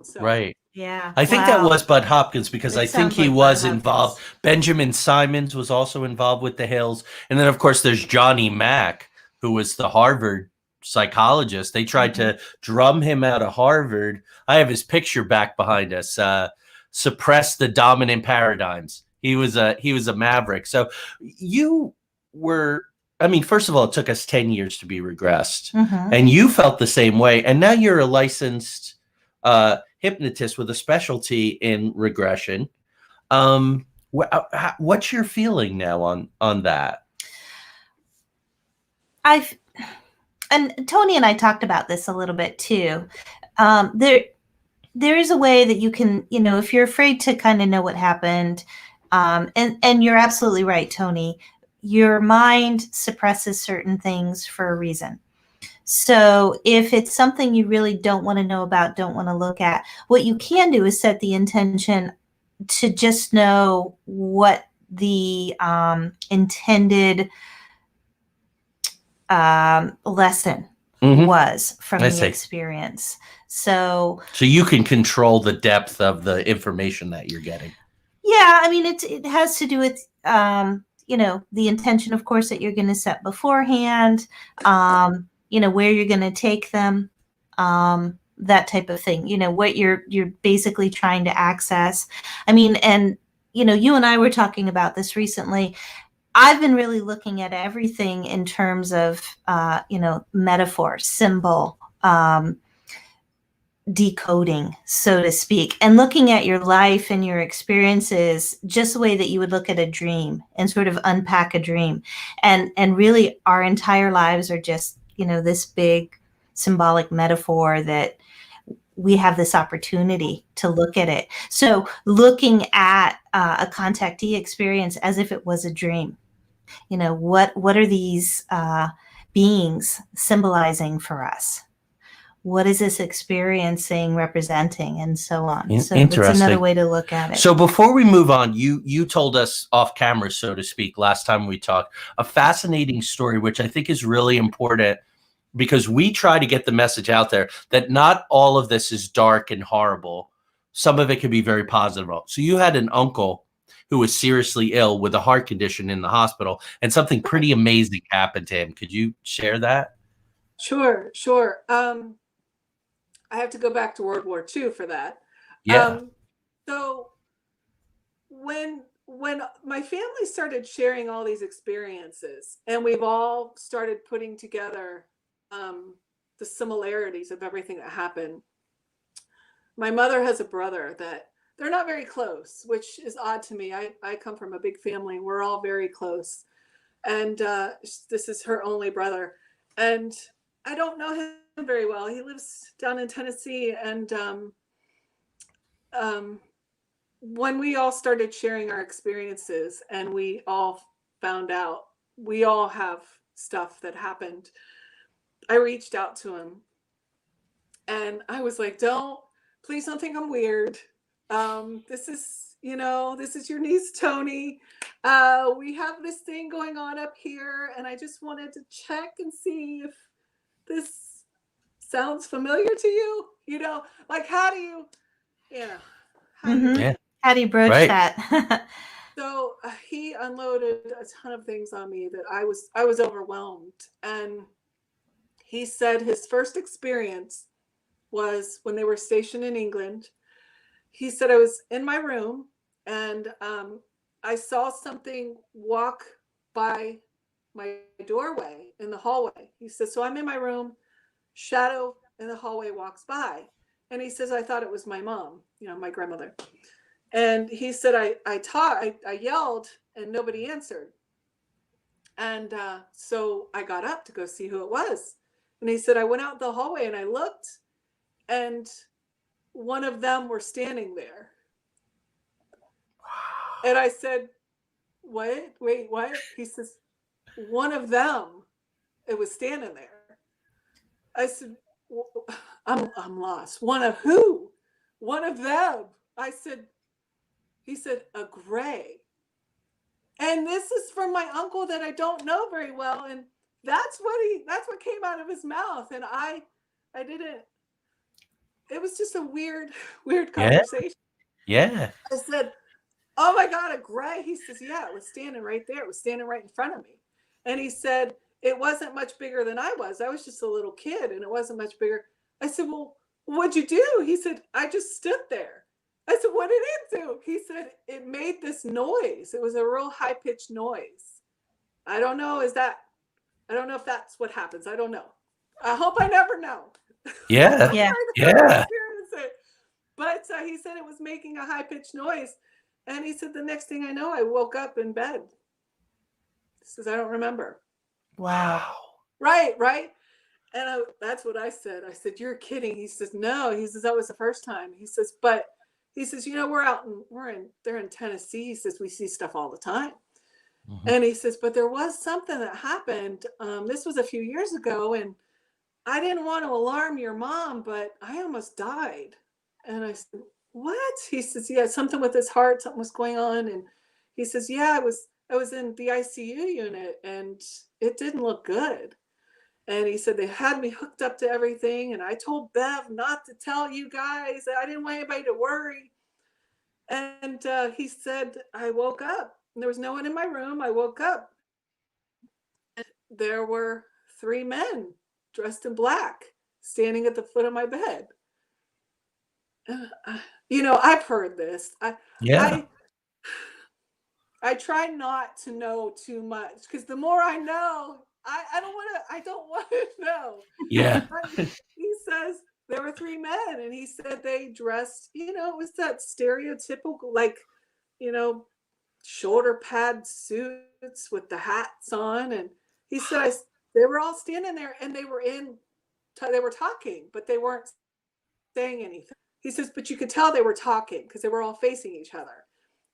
So, right. Yeah. I think that was Bud Hopkins, because I think he was involved. Benjamin Simons was also involved with the Hills. And then, of course, there's Johnny Mack, who was the Harvard psychologist. They tried to drum him out of Harvard. I have his picture back behind us. Suppress the dominant paradigms. He was a maverick. So you were, first of all, it took us 10 years to be regressed, and you felt the same way. And now you're a licensed hypnotist with a specialty in regression. What's your feeling now on that? And Toni and I talked about this a little bit too. There is a way that you can, if you're afraid to kind of know what happened, and you're absolutely right, Toni, your mind suppresses certain things for a reason. So if it's something you really don't want to know about, don't want to look at, what you can do is set the intention to just know what the intended lesson was from the experience. So you can control the depth of the information that you're getting. Yeah, it has to do with the intention, of course, that you're going to set beforehand. Where you're going to take them, that type of thing. What you're basically trying to access. You and I were talking about this recently. I've been really looking at everything in terms of, metaphor, symbol, decoding, so to speak, and looking at your life and your experiences just the way that you would look at a dream and sort of unpack a dream. And really our entire lives are just, this big symbolic metaphor that we have this opportunity to look at it. So looking at a contactee experience as if it was a dream. What are these beings symbolizing for us? What is this experiencing, representing, and so on? So that's another way to look at it. So before we move on, you told us off camera, so to speak, last time we talked, a fascinating story, which I think is really important, because we try to get the message out there that not all of this is dark and horrible. Some of it can be very positive. So you had an uncle who was seriously ill with a heart condition in the hospital, and something pretty amazing happened to him. Could you share that? Sure. I have to go back to World War II for that. Yeah. So when my family started sharing all these experiences, and we've all started putting together the similarities of everything that happened. My mother has a brother that they're not very close, which is odd to me. I come from a big family, and we're all very close. And this is her only brother. And I don't know him very well. He lives down in Tennessee, and when we all started sharing our experiences and we all found out we all have stuff that happened, I reached out to him and I was like, please don't think I'm weird. This is, this is your niece, Toni. We have this thing going on up here and I just wanted to check and see if this sounds familiar to you. Like how do you, how do you, Yeah. How do you broach Right. that? So he unloaded a ton of things on me that I was overwhelmed. And he said his first experience was when they were stationed in England. He said I was in my room and I saw something walk by my doorway in the hallway. He says, so I'm in my room, shadow in the hallway walks by. And he says, I thought it was my mom, my grandmother. And he said, I yelled and nobody answered. And so I got up to go see who it was. And he said, I went out the hallway and I looked and one of them were standing there. And I said, what? Wait, what? He says, one of them, it was standing there. I said, I'm lost. One of who? One of them. He said, a gray. And this is from my uncle that I don't know very well. And that's what came out of his mouth. And I didn't, it was just a weird conversation. Yeah. I said, oh my God, a gray. He says, yeah, it was standing right there. It was standing right in front of me. And he said, it wasn't much bigger than I was. I was just a little kid and it wasn't much bigger. I said, well, what'd you do? He said, I just stood there. I said, what did it do? He said, it made this noise. It was a real high pitched noise. I don't know. I don't know if that's what happens. I don't know. I hope I never know. Yeah. Yeah. Yeah. But he said it was making a high pitched noise. And he said, the next thing I know, I woke up in bed. He says, I don't remember. Wow. Right. And that's what I said. I said, you're kidding. He says, no. He says, that was the first time. He says, but he says, they're in Tennessee. He says, we see stuff all the time. Mm-hmm. And he says, but there was something that happened. This was a few years ago. And I didn't want to alarm your mom, but I almost died. And I said, what? He says, yeah, something with his heart, something was going on. And he says, yeah, I was in the ICU unit and it didn't look good. And he said, they had me hooked up to everything. And I told Bev not to tell you guys. I didn't want anybody to worry. And he said, I woke up and there was no one in my room. I woke up and there were 3 men dressed in black standing at the foot of my bed. I've heard this. I try not to know too much because the more I know, I don't want to know. Yeah. He says there were 3 men and he said they dressed, it was that stereotypical, shoulder pad suits with the hats on. And he said they were all standing there and they were talking, but they weren't saying anything. He says, but you could tell they were talking because they were all facing each other.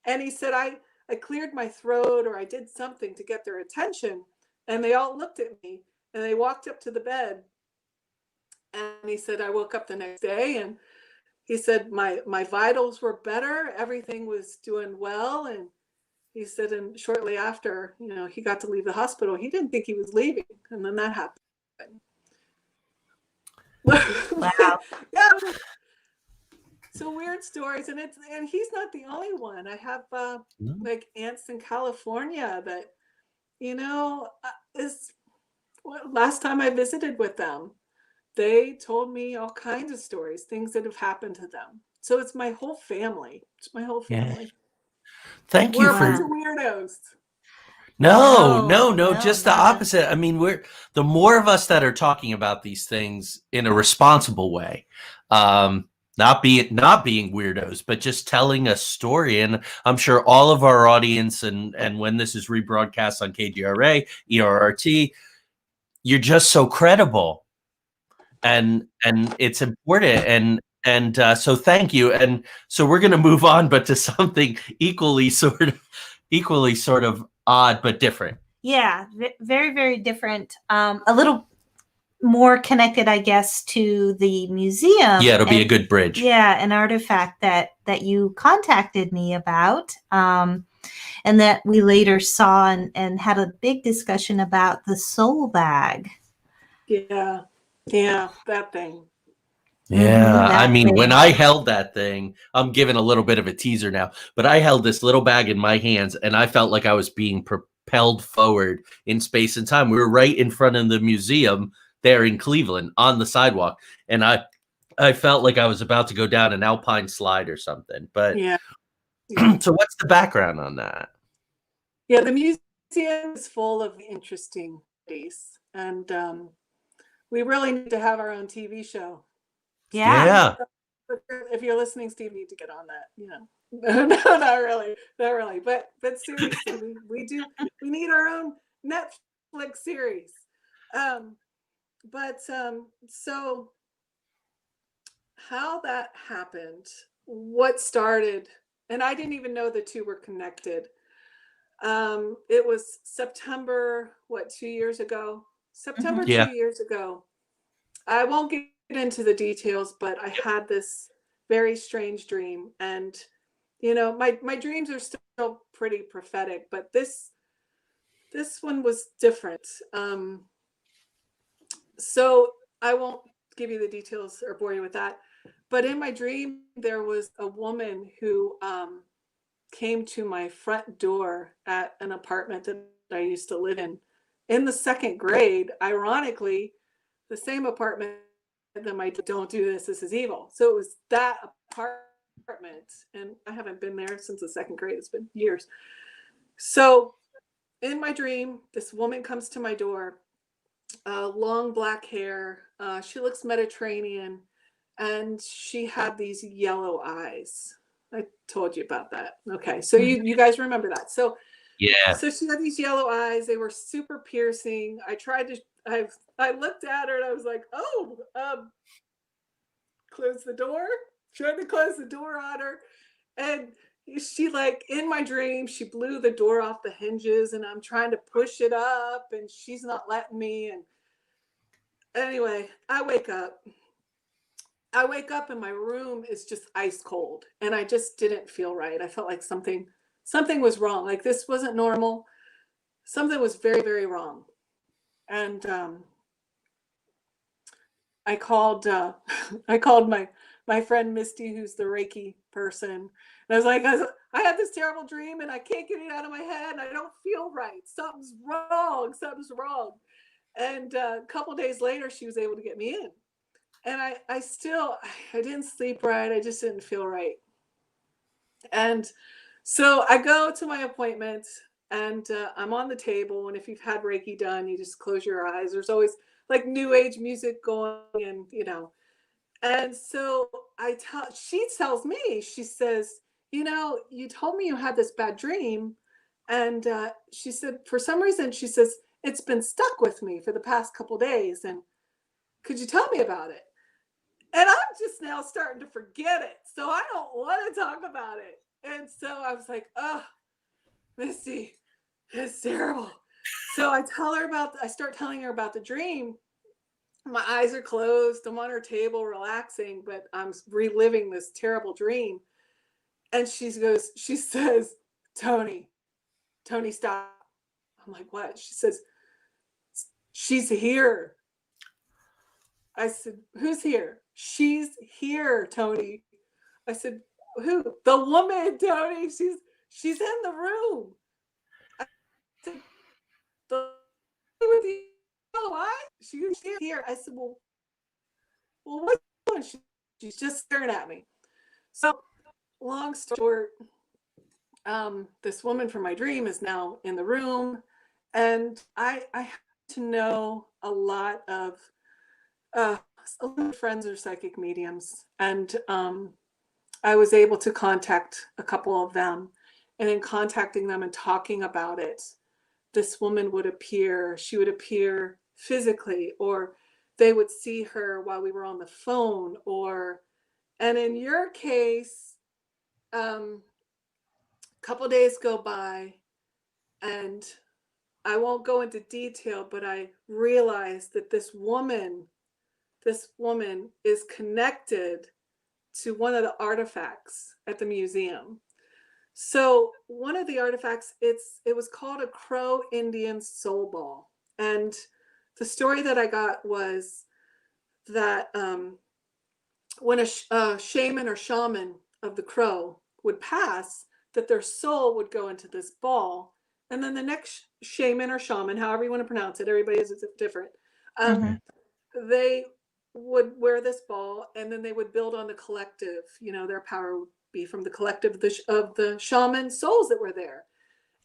And he said, I cleared my throat or I did something to get their attention. And they all looked at me and they walked up to the bed. And he said, I woke up the next day and he said, my vitals were better. Everything was doing well. And he said, and shortly after, he got to leave the hospital. He didn't think he was leaving. And then that happened. Wow. Yeah. So weird stories, and he's not the only one. I have like aunts in California that, last time I visited with them, they told me all kinds of stories, things that have happened to them. So it's my whole family. It's my whole family. Yeah. Thank you We're a for bunch of weirdos. No, just the opposite. I mean, the more of us that are talking about these things in a responsible way. Not being weirdos, but just telling a story. And I'm sure all of our audience and when this is rebroadcast on KGRA, ERRT, you're just so credible. And it's important. And so thank you. And so we're going to move on, but to something equally sort of odd, but different. Yeah, very, very different. A little more connected, I guess, to the museum. Yeah, it'll be a good bridge. Yeah, an artifact that you contacted me about, and that we later saw and had a big discussion about, the soul bag. Yeah, that thing. Yeah, I mean, thing. when I held that thing, I'm giving a little bit of a teaser now, but I held this little bag in my hands and I felt like I was being propelled forward in space and time. We were right in front of the museum there in Cleveland on the sidewalk, and I felt like I was about to go down an alpine slide or something. But Yeah. So what's the background on that? Yeah, the museum is full of interesting things, and we really need to have our own TV show. Yeah. If you're listening, Steve, you need to get on that. No, not really, But seriously, we need our own Netflix series. So how that happened, what started, and I didn't even know the two were connected. It was September, 2 years ago? September 2 years ago. I won't get into the details, but I had this very strange dream, and my dreams are still pretty prophetic, but this one was different. So I won't give you the details or bore you with that, but in my dream there was a woman who came to my front door at an apartment that I used to live in the second grade, ironically, the same apartment that my don't do this is evil. So it was that apartment, and I haven't been there since the second grade. It's been years. So in my dream, this woman comes to my door, long black hair. She looks Mediterranean, and she had these yellow eyes. I told you about that. Okay, so you guys remember that. So yeah. So she had these yellow eyes. They were super piercing. I looked at her and I was like, oh, close the door. Tried to close the door on her. And she, like, in my dream, she blew the door off the hinges, and I'm trying to push it up and she's not letting me. And anyway, I wake up and my room is just ice cold, and I just didn't feel right. I felt like something was wrong. Like, this wasn't normal. Something was very, very wrong. And I called my friend Misty, who's the Reiki person. And I was like, I had this terrible dream and I can't get it out of my head, and I don't feel right. Something's wrong. And a couple days later, she was able to get me in. And I didn't sleep right. I just didn't feel right. And so I go to my appointment, and I'm on the table. And if you've had Reiki done, you just close your eyes. There's always like new age music going, and And so she tells me, she says, you told me you had this bad dream. And she said, for some reason, she says, it's been stuck with me for the past couple days. And could you tell me about it? And I'm just now starting to forget it. So I don't want to talk about it. And so I was like, oh, Misty, it's terrible. So I start telling her about the dream. My eyes are closed. I'm on her table relaxing, but I'm reliving this terrible dream. And she says, Toni, stop. I'm like, what? She says, she's here. I said, who's here? She's here, Toni. I said, who? The woman, Toni. She's in the room. I said, the with the yellow eye? She's here. I said, well, what's going on? She's just staring at me. So, long story short, this woman from my dream is now in the room, and I have to know a lot of friends are psychic mediums, and I was able to contact a couple of them, and in contacting them and talking about it, this woman would appear. She would appear physically, or they would see her while we were on the phone, And in your case, a couple days go by, and I won't go into detail, but I realized that this woman is connected to one of the artifacts at the museum. So one of the artifacts, it was called a Crow Indian soul ball. And the story that I got was that when a shaman or shaman of the Crow would pass, that their soul would go into this ball. And then the next shaman or shaman, however you want to pronounce it, everybody is different. They would wear this ball, and then they would build on the collective. Their power would be from the collective of the shaman souls that were there.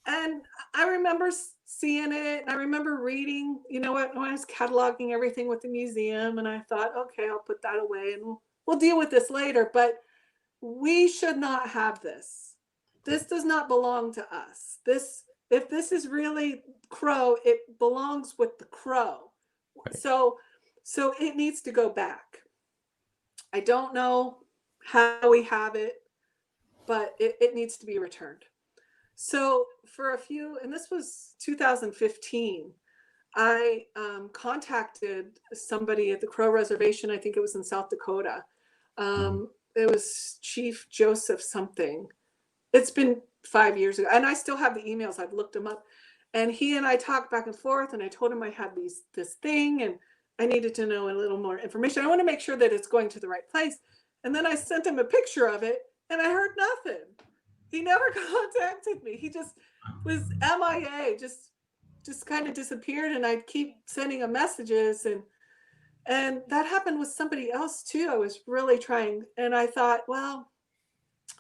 And I remember seeing it, and I remember reading, when I was cataloging everything with the museum, and I thought, okay, I'll put that away and we'll deal with this later. But we should not have this. This does not belong to us. If this is really Crow, it belongs with the Crow. Right. So it needs to go back. I don't know how we have it, but it needs to be returned. So for and this was 2015, I contacted somebody at the Crow Reservation. I think it was in South Dakota. It was Chief Joseph something. It's been 5 years ago, and I still have the emails. I've looked them up, and he and I talked back and forth, and I told him I had this thing, and I needed to know a little more information. I want to make sure that it's going to the right place. And then I sent him a picture of it, and I heard nothing. He never contacted me. He just was MIA, just kind of disappeared, and I'd keep sending him messages, and that happened with somebody else too. I was really trying, and I thought, well,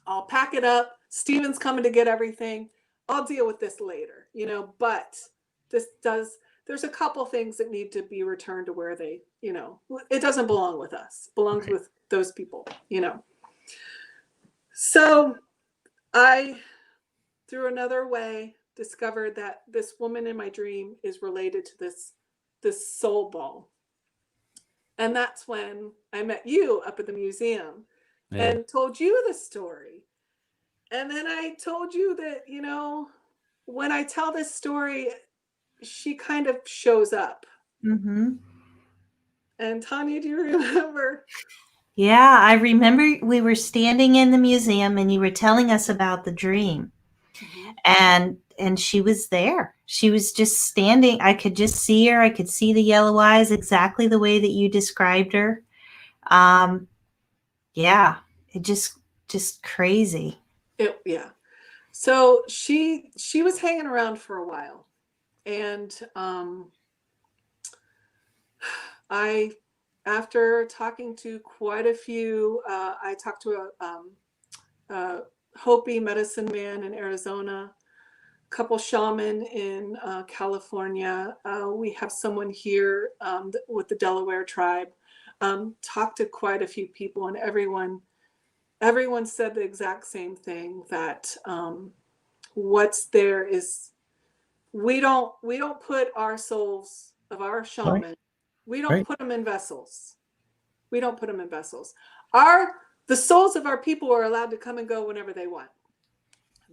I'll pack it up. Steven's coming to get everything. I'll deal with this later, but there's a couple things that need to be returned to where they, it doesn't belong with us. It belongs with those people, So I, through another way, discovered that this woman in my dream is related to this soul ball. And that's when I met you up at the museum and told you the story. And then I told you that, when I tell this story, she kind of shows up. Mm-hmm. And Toni, do you remember? Yeah, I remember we were standing in the museum and you were telling us about the dream. Mm-hmm. And she was there. She was just standing. I could just see her. I could see the yellow eyes exactly the way that you described her. Yeah, it just crazy. Yeah. So she was hanging around for a while, and after talking to quite a few, I talked to a Hopi medicine man in Arizona, a couple shaman in California. We have someone here with the Delaware tribe. Talked to quite a few people, and everyone said the exact same thing, that what's there is we don't put our souls of our shaman, right. We don't put them in vessels. We don't put them in vessels. The souls of our people are allowed to come and go whenever they want.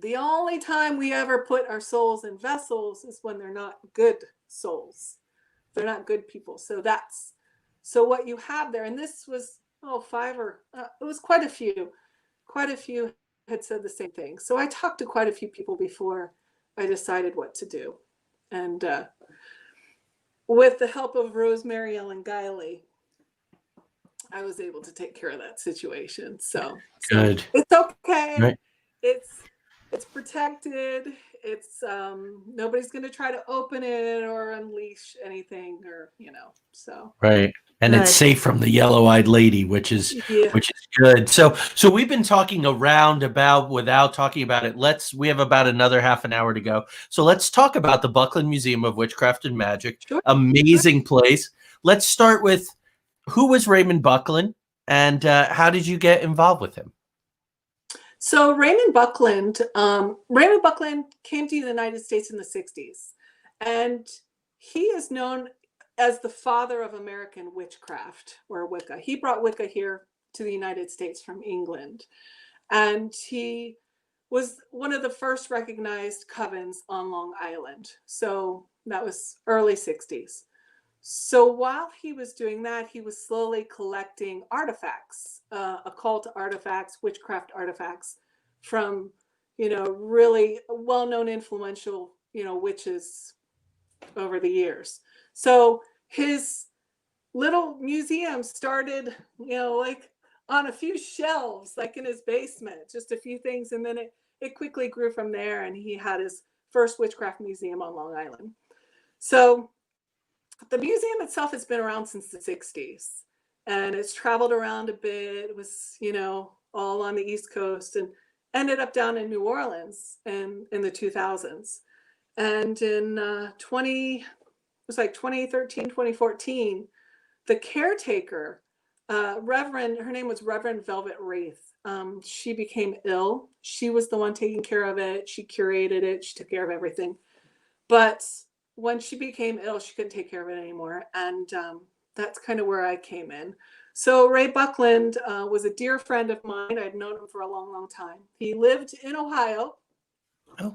The only time we ever put our souls in vessels is when they're not good souls. They're not good people. So what you have there, and this was it was quite a few had said the same thing. So I talked to quite a few people before I decided what to do. And with the help of Rosemary Ellen Guiley, I was able to take care of that situation. So good. It's okay. Right. It's protected. It's nobody's going to try to open it or unleash anything, or so. Right. And it's safe from the yellow-eyed lady, which is good. So we've been talking around about without talking about it. We have about another half an hour to go. So let's talk about the Buckland Museum of Witchcraft and Magic. Sure. Amazing place. Let's start with, who was Raymond Buckland, and how did you get involved with him? So Raymond Buckland came to the United States in the 60s, and he is known as the father of American witchcraft, or Wicca. He brought Wicca here to the United States from England. And he was one of the first recognized covens on Long Island. So that was early 60s. So while he was doing that, he was slowly collecting artifacts, occult artifacts, witchcraft artifacts from, really well-known, influential, witches over the years. So his little museum started, like on a few shelves, like in his basement, just a few things. And then it quickly grew from there. And he had his first witchcraft museum on Long Island. So the museum itself has been around since the 60s, and it's traveled around a bit. It was, all on the East Coast, and ended up down in New Orleans in the 2000s. And in 2013, 2014, the caretaker, her name was Reverend Velvet Wraith. She became ill. She was the one taking care of it. She curated it. She took care of everything. But when she became ill, she couldn't take care of it anymore. And that's kind of where I came in. So Ray Buckland was a dear friend of mine. I'd known him for a long, long time. He lived in Ohio,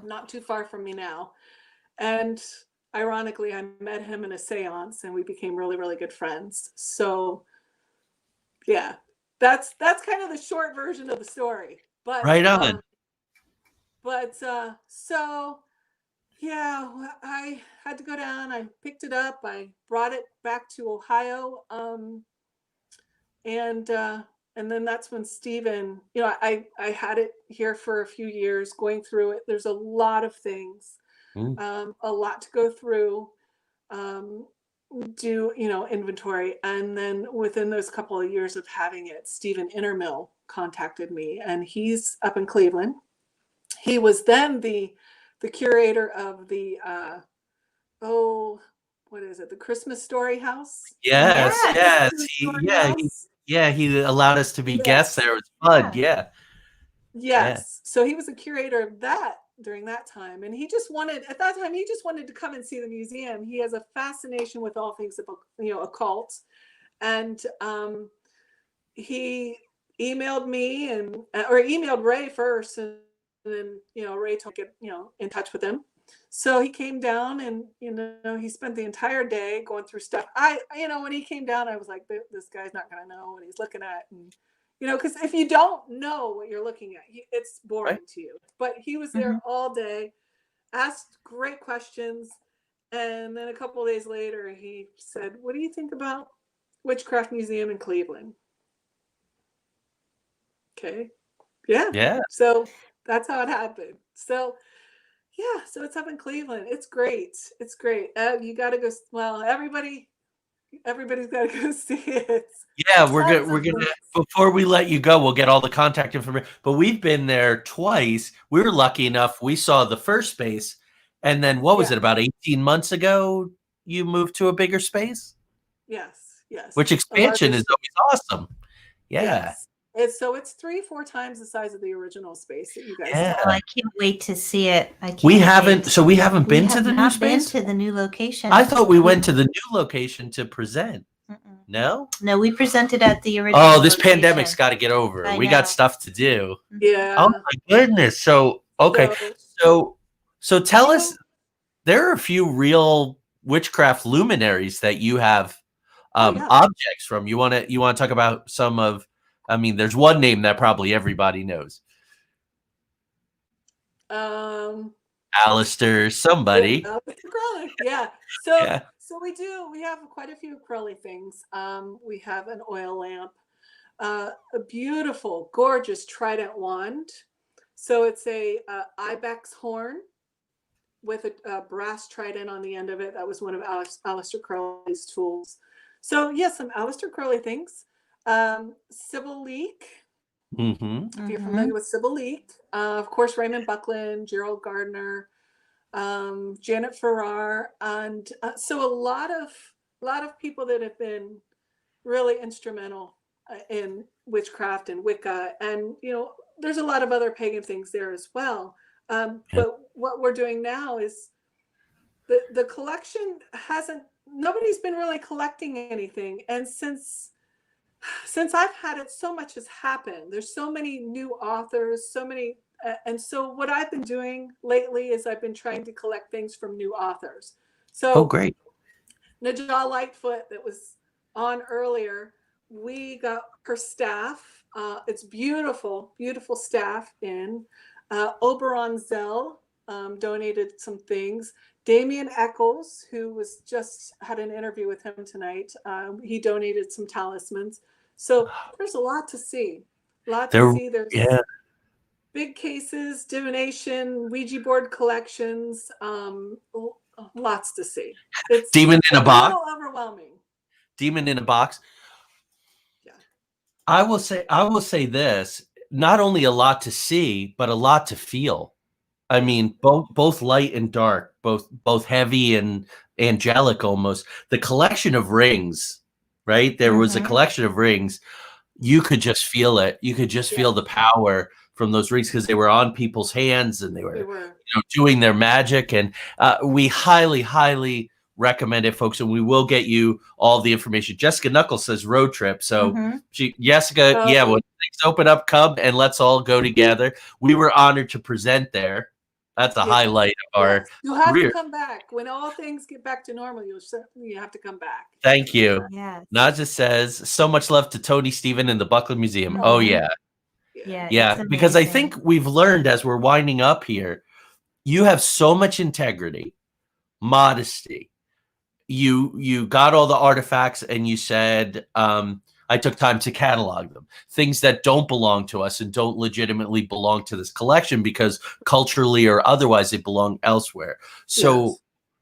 not too far from me now. And ironically, I met him in a seance, and we became really, really good friends. So yeah, that's kind of the short version of the story. But right on. So yeah, I had to go down. I picked it up. I brought it back to Ohio. And then that's when Stephen, I had it here for a few years, going through it. There's a lot of things, a lot to go through, do, inventory. And then within those couple of years of having it, Stephen Innermill contacted me, and he's up in Cleveland. He was then the curator of the, what is it? The Christmas Story House. Yes. He allowed us to be guests there. It was fun. Yeah. Yes. So he was a curator of that during that time. And at that time, he just wanted to come and see the museum. He has a fascination with all things, occult. And he emailed me or emailed Ray first. And then, Ray told me to get, in touch with him. So he came down, and, he spent the entire day going through stuff. When he came down, I was like, this guy's not going to know what he's looking at. And, because if you don't know what you're looking at, it's boring to you. But he was there all day, asked great questions. And then a couple of days later, he said, what do you think about Witchcraft Museum in Cleveland? Okay. Yeah. So that's how it happened. So yeah, so it's up in Cleveland. It's great. It's great. You got to go. Well, everybody's got to go see it. Yeah, we're gonna before we let you go, we'll get all the contact information. But we've been there twice. We were lucky enough. We saw the first space, and then what was it? About 18 months ago, you moved to a bigger space. Yes. Which expansion is always awesome. Yeah. Yes. It's 3-4 times the size of the original space that you guys saw. Oh, I can't wait to see it. We haven't been to the new space? Been to the new location. I thought we went to the new location to present. No, we presented at the original. Oh, this location. Pandemic's got to get over. We got stuff to do. Yeah. Oh my goodness. So okay. So tell us, there are a few real witchcraft luminaries that you have objects from. You want to talk about some of? I mean, there's one name that probably everybody knows. Alistair, somebody. Yeah. So we have quite a few Crowley things. We have an oil lamp, a beautiful, gorgeous trident wand. So it's a ibex horn with a brass trident on the end of it. That was one of Alistair Crowley's tools. So yes, some Alistair Crowley things. Sybil Leek. If you're familiar with Sybil Leek, of course, Raymond Buckland, Gerald Gardner, Janet Farrar, and so a lot of people that have been really instrumental in witchcraft and Wicca, and there's a lot of other pagan things there as well. But what we're doing now is the collection nobody's been really collecting anything, and since since I've had it, so much has happened. There's so many new authors, so many. And so what I've been doing lately is I've been trying to collect things from new authors. Oh, So great. Najah Lightfoot that was on earlier, we got her staff. It's beautiful, beautiful staff in. Oberon Zell donated some things. Damien Eccles, who was just had an interview with him tonight, he donated some talismans. So there's a lot to see. There's Yeah. big cases, divination, Ouija board collections, lots to see. It's Demon in a box. little overwhelming. Demon in a box. Yeah. I will say this, not only a lot to see, but a lot to feel. I mean, both light and dark, both heavy and angelic almost. The collection of rings, right? There was a collection of rings. You could just feel it. You could just feel the power from those rings because they were on people's hands and they were doing their magic. And we highly, highly recommend it, folks. And we will get you all the information. Jessica Knuckles says road trip. So Jessica, when things open up, come and let's all go together. We were honored to present there. That's a highlight of our You'll have career. to come back. When all things get back to normal, you have to come back. Thank you. Yes. Naja says, so much love to Toni, Stephen, and the Buckland Museum. Oh, yeah. Yeah, Because I think we've learned as we're winding up here, you have so much integrity, modesty. You got all the artifacts and you said, I took time to catalog them. Things that don't belong to us and don't legitimately belong to this collection because culturally or otherwise they belong elsewhere. So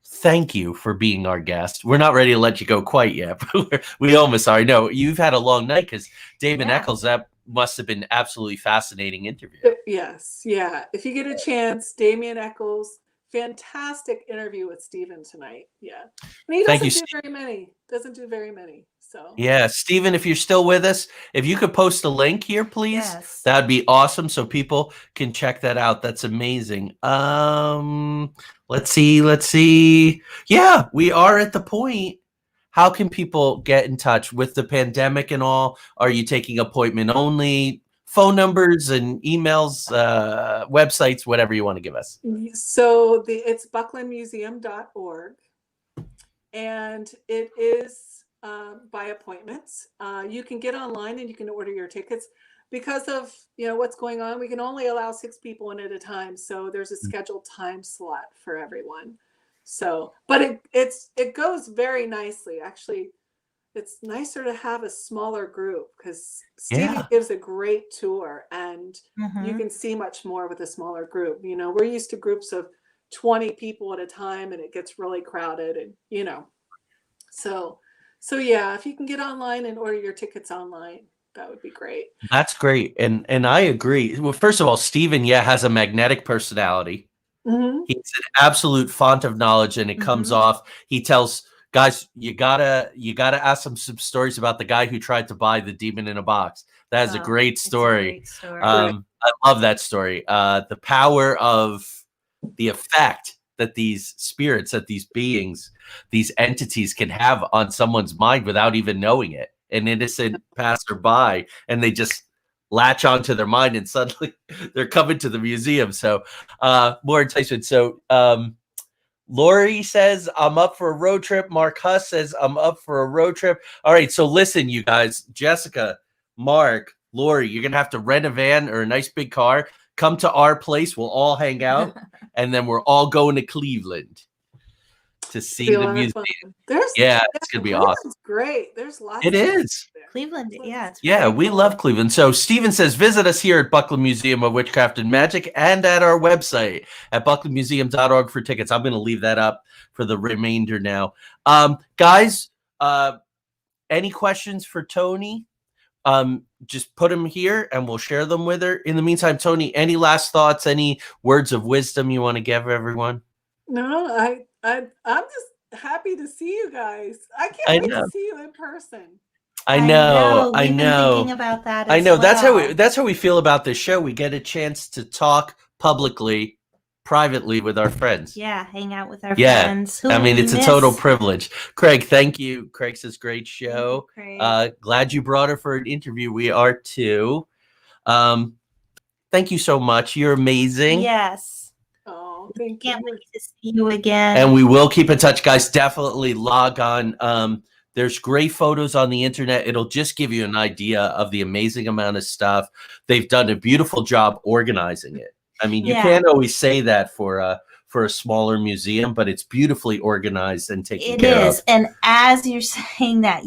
thank you for being our guest. We're not ready to let you go quite yet, but we almost are. No, you've had a long night because Damon Eccles, that must have been absolutely fascinating interview. Yes. Yeah. If you get a chance, Damien Eccles, fantastic interview with Stephen tonight. Yeah. And he doesn't do very many. So yeah, Stephen, if you're still with us, if you could post a link here, please, that'd be awesome so people can check that out. That's amazing. Let's see. Yeah, we are at the point. How can people get in touch with the pandemic and all? Are you taking appointment only? Phone numbers and emails, websites, whatever you want to give us. So it's bucklandmuseum.org, and it is by appointments. You can get online and you can order your tickets. Because of what's going on, we can only allow 6 people in at a time. So there's a scheduled time slot for everyone. So, but it goes very nicely. Actually, it's nicer to have a smaller group because Stevie gives a great tour and you can see much more with a smaller group. We're used to groups of 20 people at a time and it gets really crowded and, so yeah, if you can get online and order your tickets online, that would be great. That's great. And I agree. Well, first of all, Stephen, has a magnetic personality. He's an absolute font of knowledge and it comes off. He tells guys, you gotta ask him some stories about the guy who tried to buy the demon in a box. That is a great story. I love that story. The power of the effect that these spirits, that these beings, these entities can have on someone's mind without even knowing it. An innocent passerby, and they just latch onto their mind and suddenly they're coming to the museum. So more enticement. So Lori says, I'm up for a road trip. Mark Huss says, I'm up for a road trip. All right, so listen, you guys, Jessica, Mark, Lori, you're going to have to rent a van or a nice big car. Come to our place. We'll all hang out, and then we're all going to Cleveland to see the museum. It's going to be awesome. It's great. There's lots. It is. Cleveland, we love Cleveland. So Stephen says, visit us here at Buckland Museum of Witchcraft and Magic and at our website at bucklandmuseum.org for tickets. I'm going to leave that up for the remainder now. Guys, any questions for Toni? Just put them here and we'll share them with her. In the meantime, Toni, any last thoughts, any words of wisdom you want to give everyone? No, I'm just happy to see you guys. I can't wait to see you in person. I know. We've been thinking about that. I know. That's how we feel about this show. We get a chance to talk publicly, privately with our friends. Yeah, hang out with our Yeah. friends. Who I will mean, we it's a miss? total privilege. Craig, thank you. Craig says, great show. Craig. Glad you brought her for an interview. We are too. Thank you so much. You're amazing. Yes. Oh, thank Can't you. wait to see you again. And we will keep in touch, guys. Definitely log on. There's great photos on the internet. It'll just give you an idea of the amazing amount of stuff. They've done a beautiful job organizing it. I mean, you can't always say that for a smaller museum, but it's beautifully organized and taken care of. It is. And as you're saying that,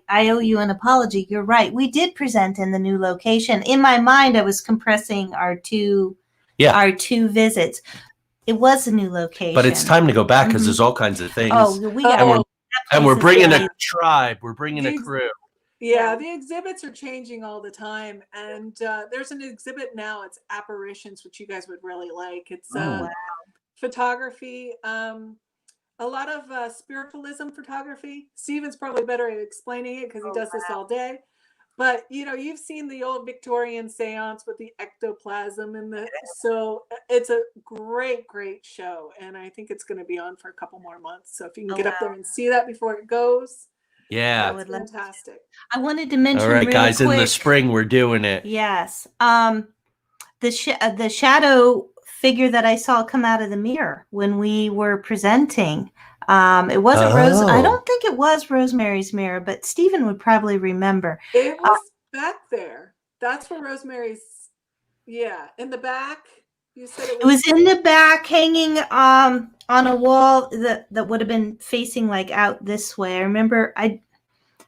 I owe you an apology. You're right. We did present in the new location. In my mind, I was compressing our two visits. It was a new location. But it's time to go back because there's all kinds of things. And we're bringing a tribe. We're bringing a crew. Yeah, the exhibits are changing all the time. And there's an exhibit now. It's apparitions, which you guys would really like. It's photography, a lot of spiritualism photography. Steven's probably better at explaining it because he does this all day. But, you know, you've seen the old Victorian seance with the ectoplasm so it's a great, great show. And I think it's going to be on for a couple more months. So if you can get up there and see that before it goes. Yeah. That's fantastic. I wanted to mention all right, guys, quick, in the spring, we're doing it. Yes. The shadow figure that I saw come out of the mirror when we were presenting. It wasn't Rose. I don't think it was Rosemary's mirror, but Stephen would probably remember. It was back there. That's where Rosemary's. Yeah, in the back. You said it was in the back, hanging on a wall that would have been facing like out this way. I remember. I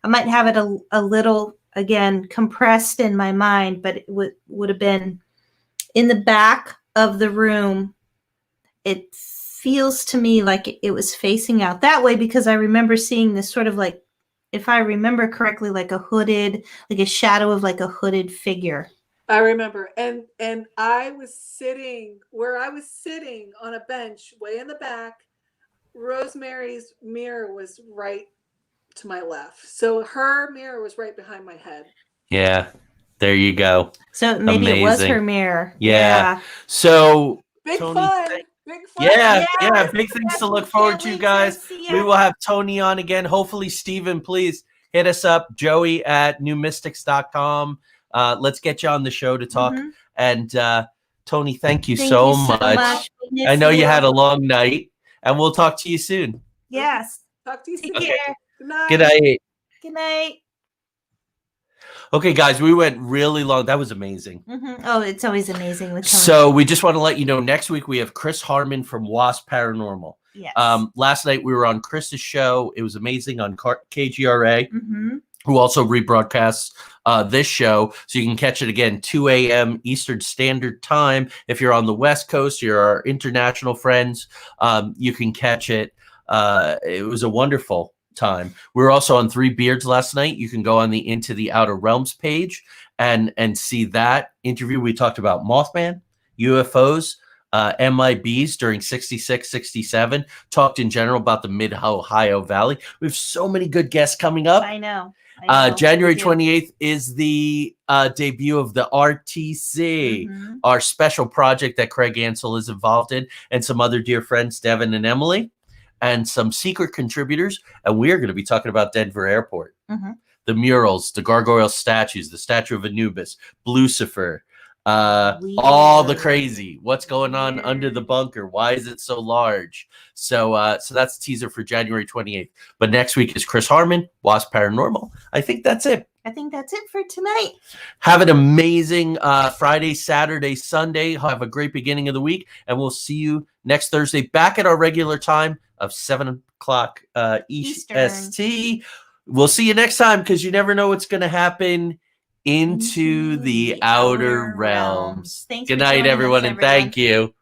might have it a little again compressed in my mind, but it would have been in the back of the room. It feels to me like it was facing out that way because I remember seeing this sort of like, if I remember correctly, like a shadow of like a hooded figure. I remember. And I was sitting on a bench way in the back. Rosemary's mirror was right to my left. So her mirror was right behind my head. Yeah. There you go. So maybe it was her mirror. Yeah. So big Toni, fun. Big fun. Yeah. Big things to look forward to, guys. We will have Toni on again. Hopefully, Stephen, please hit us up. Joey at newmystics.com. Let's get you on the show to talk. And Toni, thank you so much. I know you had a long night, and we'll talk to you soon. Yes. Talk to you soon. Take care. Good night. Good night. Good night. Okay, guys, we went really long. That was amazing. Oh, it's always amazing with Toni. So we just want to let you know, next week we have Chris Harmon from Wasp Paranormal. Yes. Last night we were on Chris's show. It was amazing on KGRA, who also rebroadcasts this show. So you can catch it again, 2 a.m. Eastern Standard Time. If you're on the West Coast, you're our international friends, you can catch it. It was a wonderful time. We were also on Three Beards last night. You can go on the Into the Outer Realms page and see that interview. We talked about Mothman, UFOs, MIBs during 66, 67, talked in general about the Mid-Ohio Valley. We have so many good guests coming up. I know. January 28th is the debut of the RTC, our special project that Craig Ansel is involved in, and some other dear friends, Devin and Emily, and some secret contributors. And we are going to be talking about Denver Airport, the murals, the gargoyle statues, the statue of Anubis, Lucifer, all the crazy. What's going on under the bunker? Why is it so large? So that's a teaser for January 28th. But next week is Chris Harmon, Wasp Paranormal. I think that's it. I think that's it for tonight. Have an amazing Friday, Saturday, Sunday. Have a great beginning of the week. And we'll see you next Thursday back at our regular time of 7 o'clock EST. We'll see you next time because you never know what's going to happen into the outer realms. Thanks Good night, everyone, and thank you.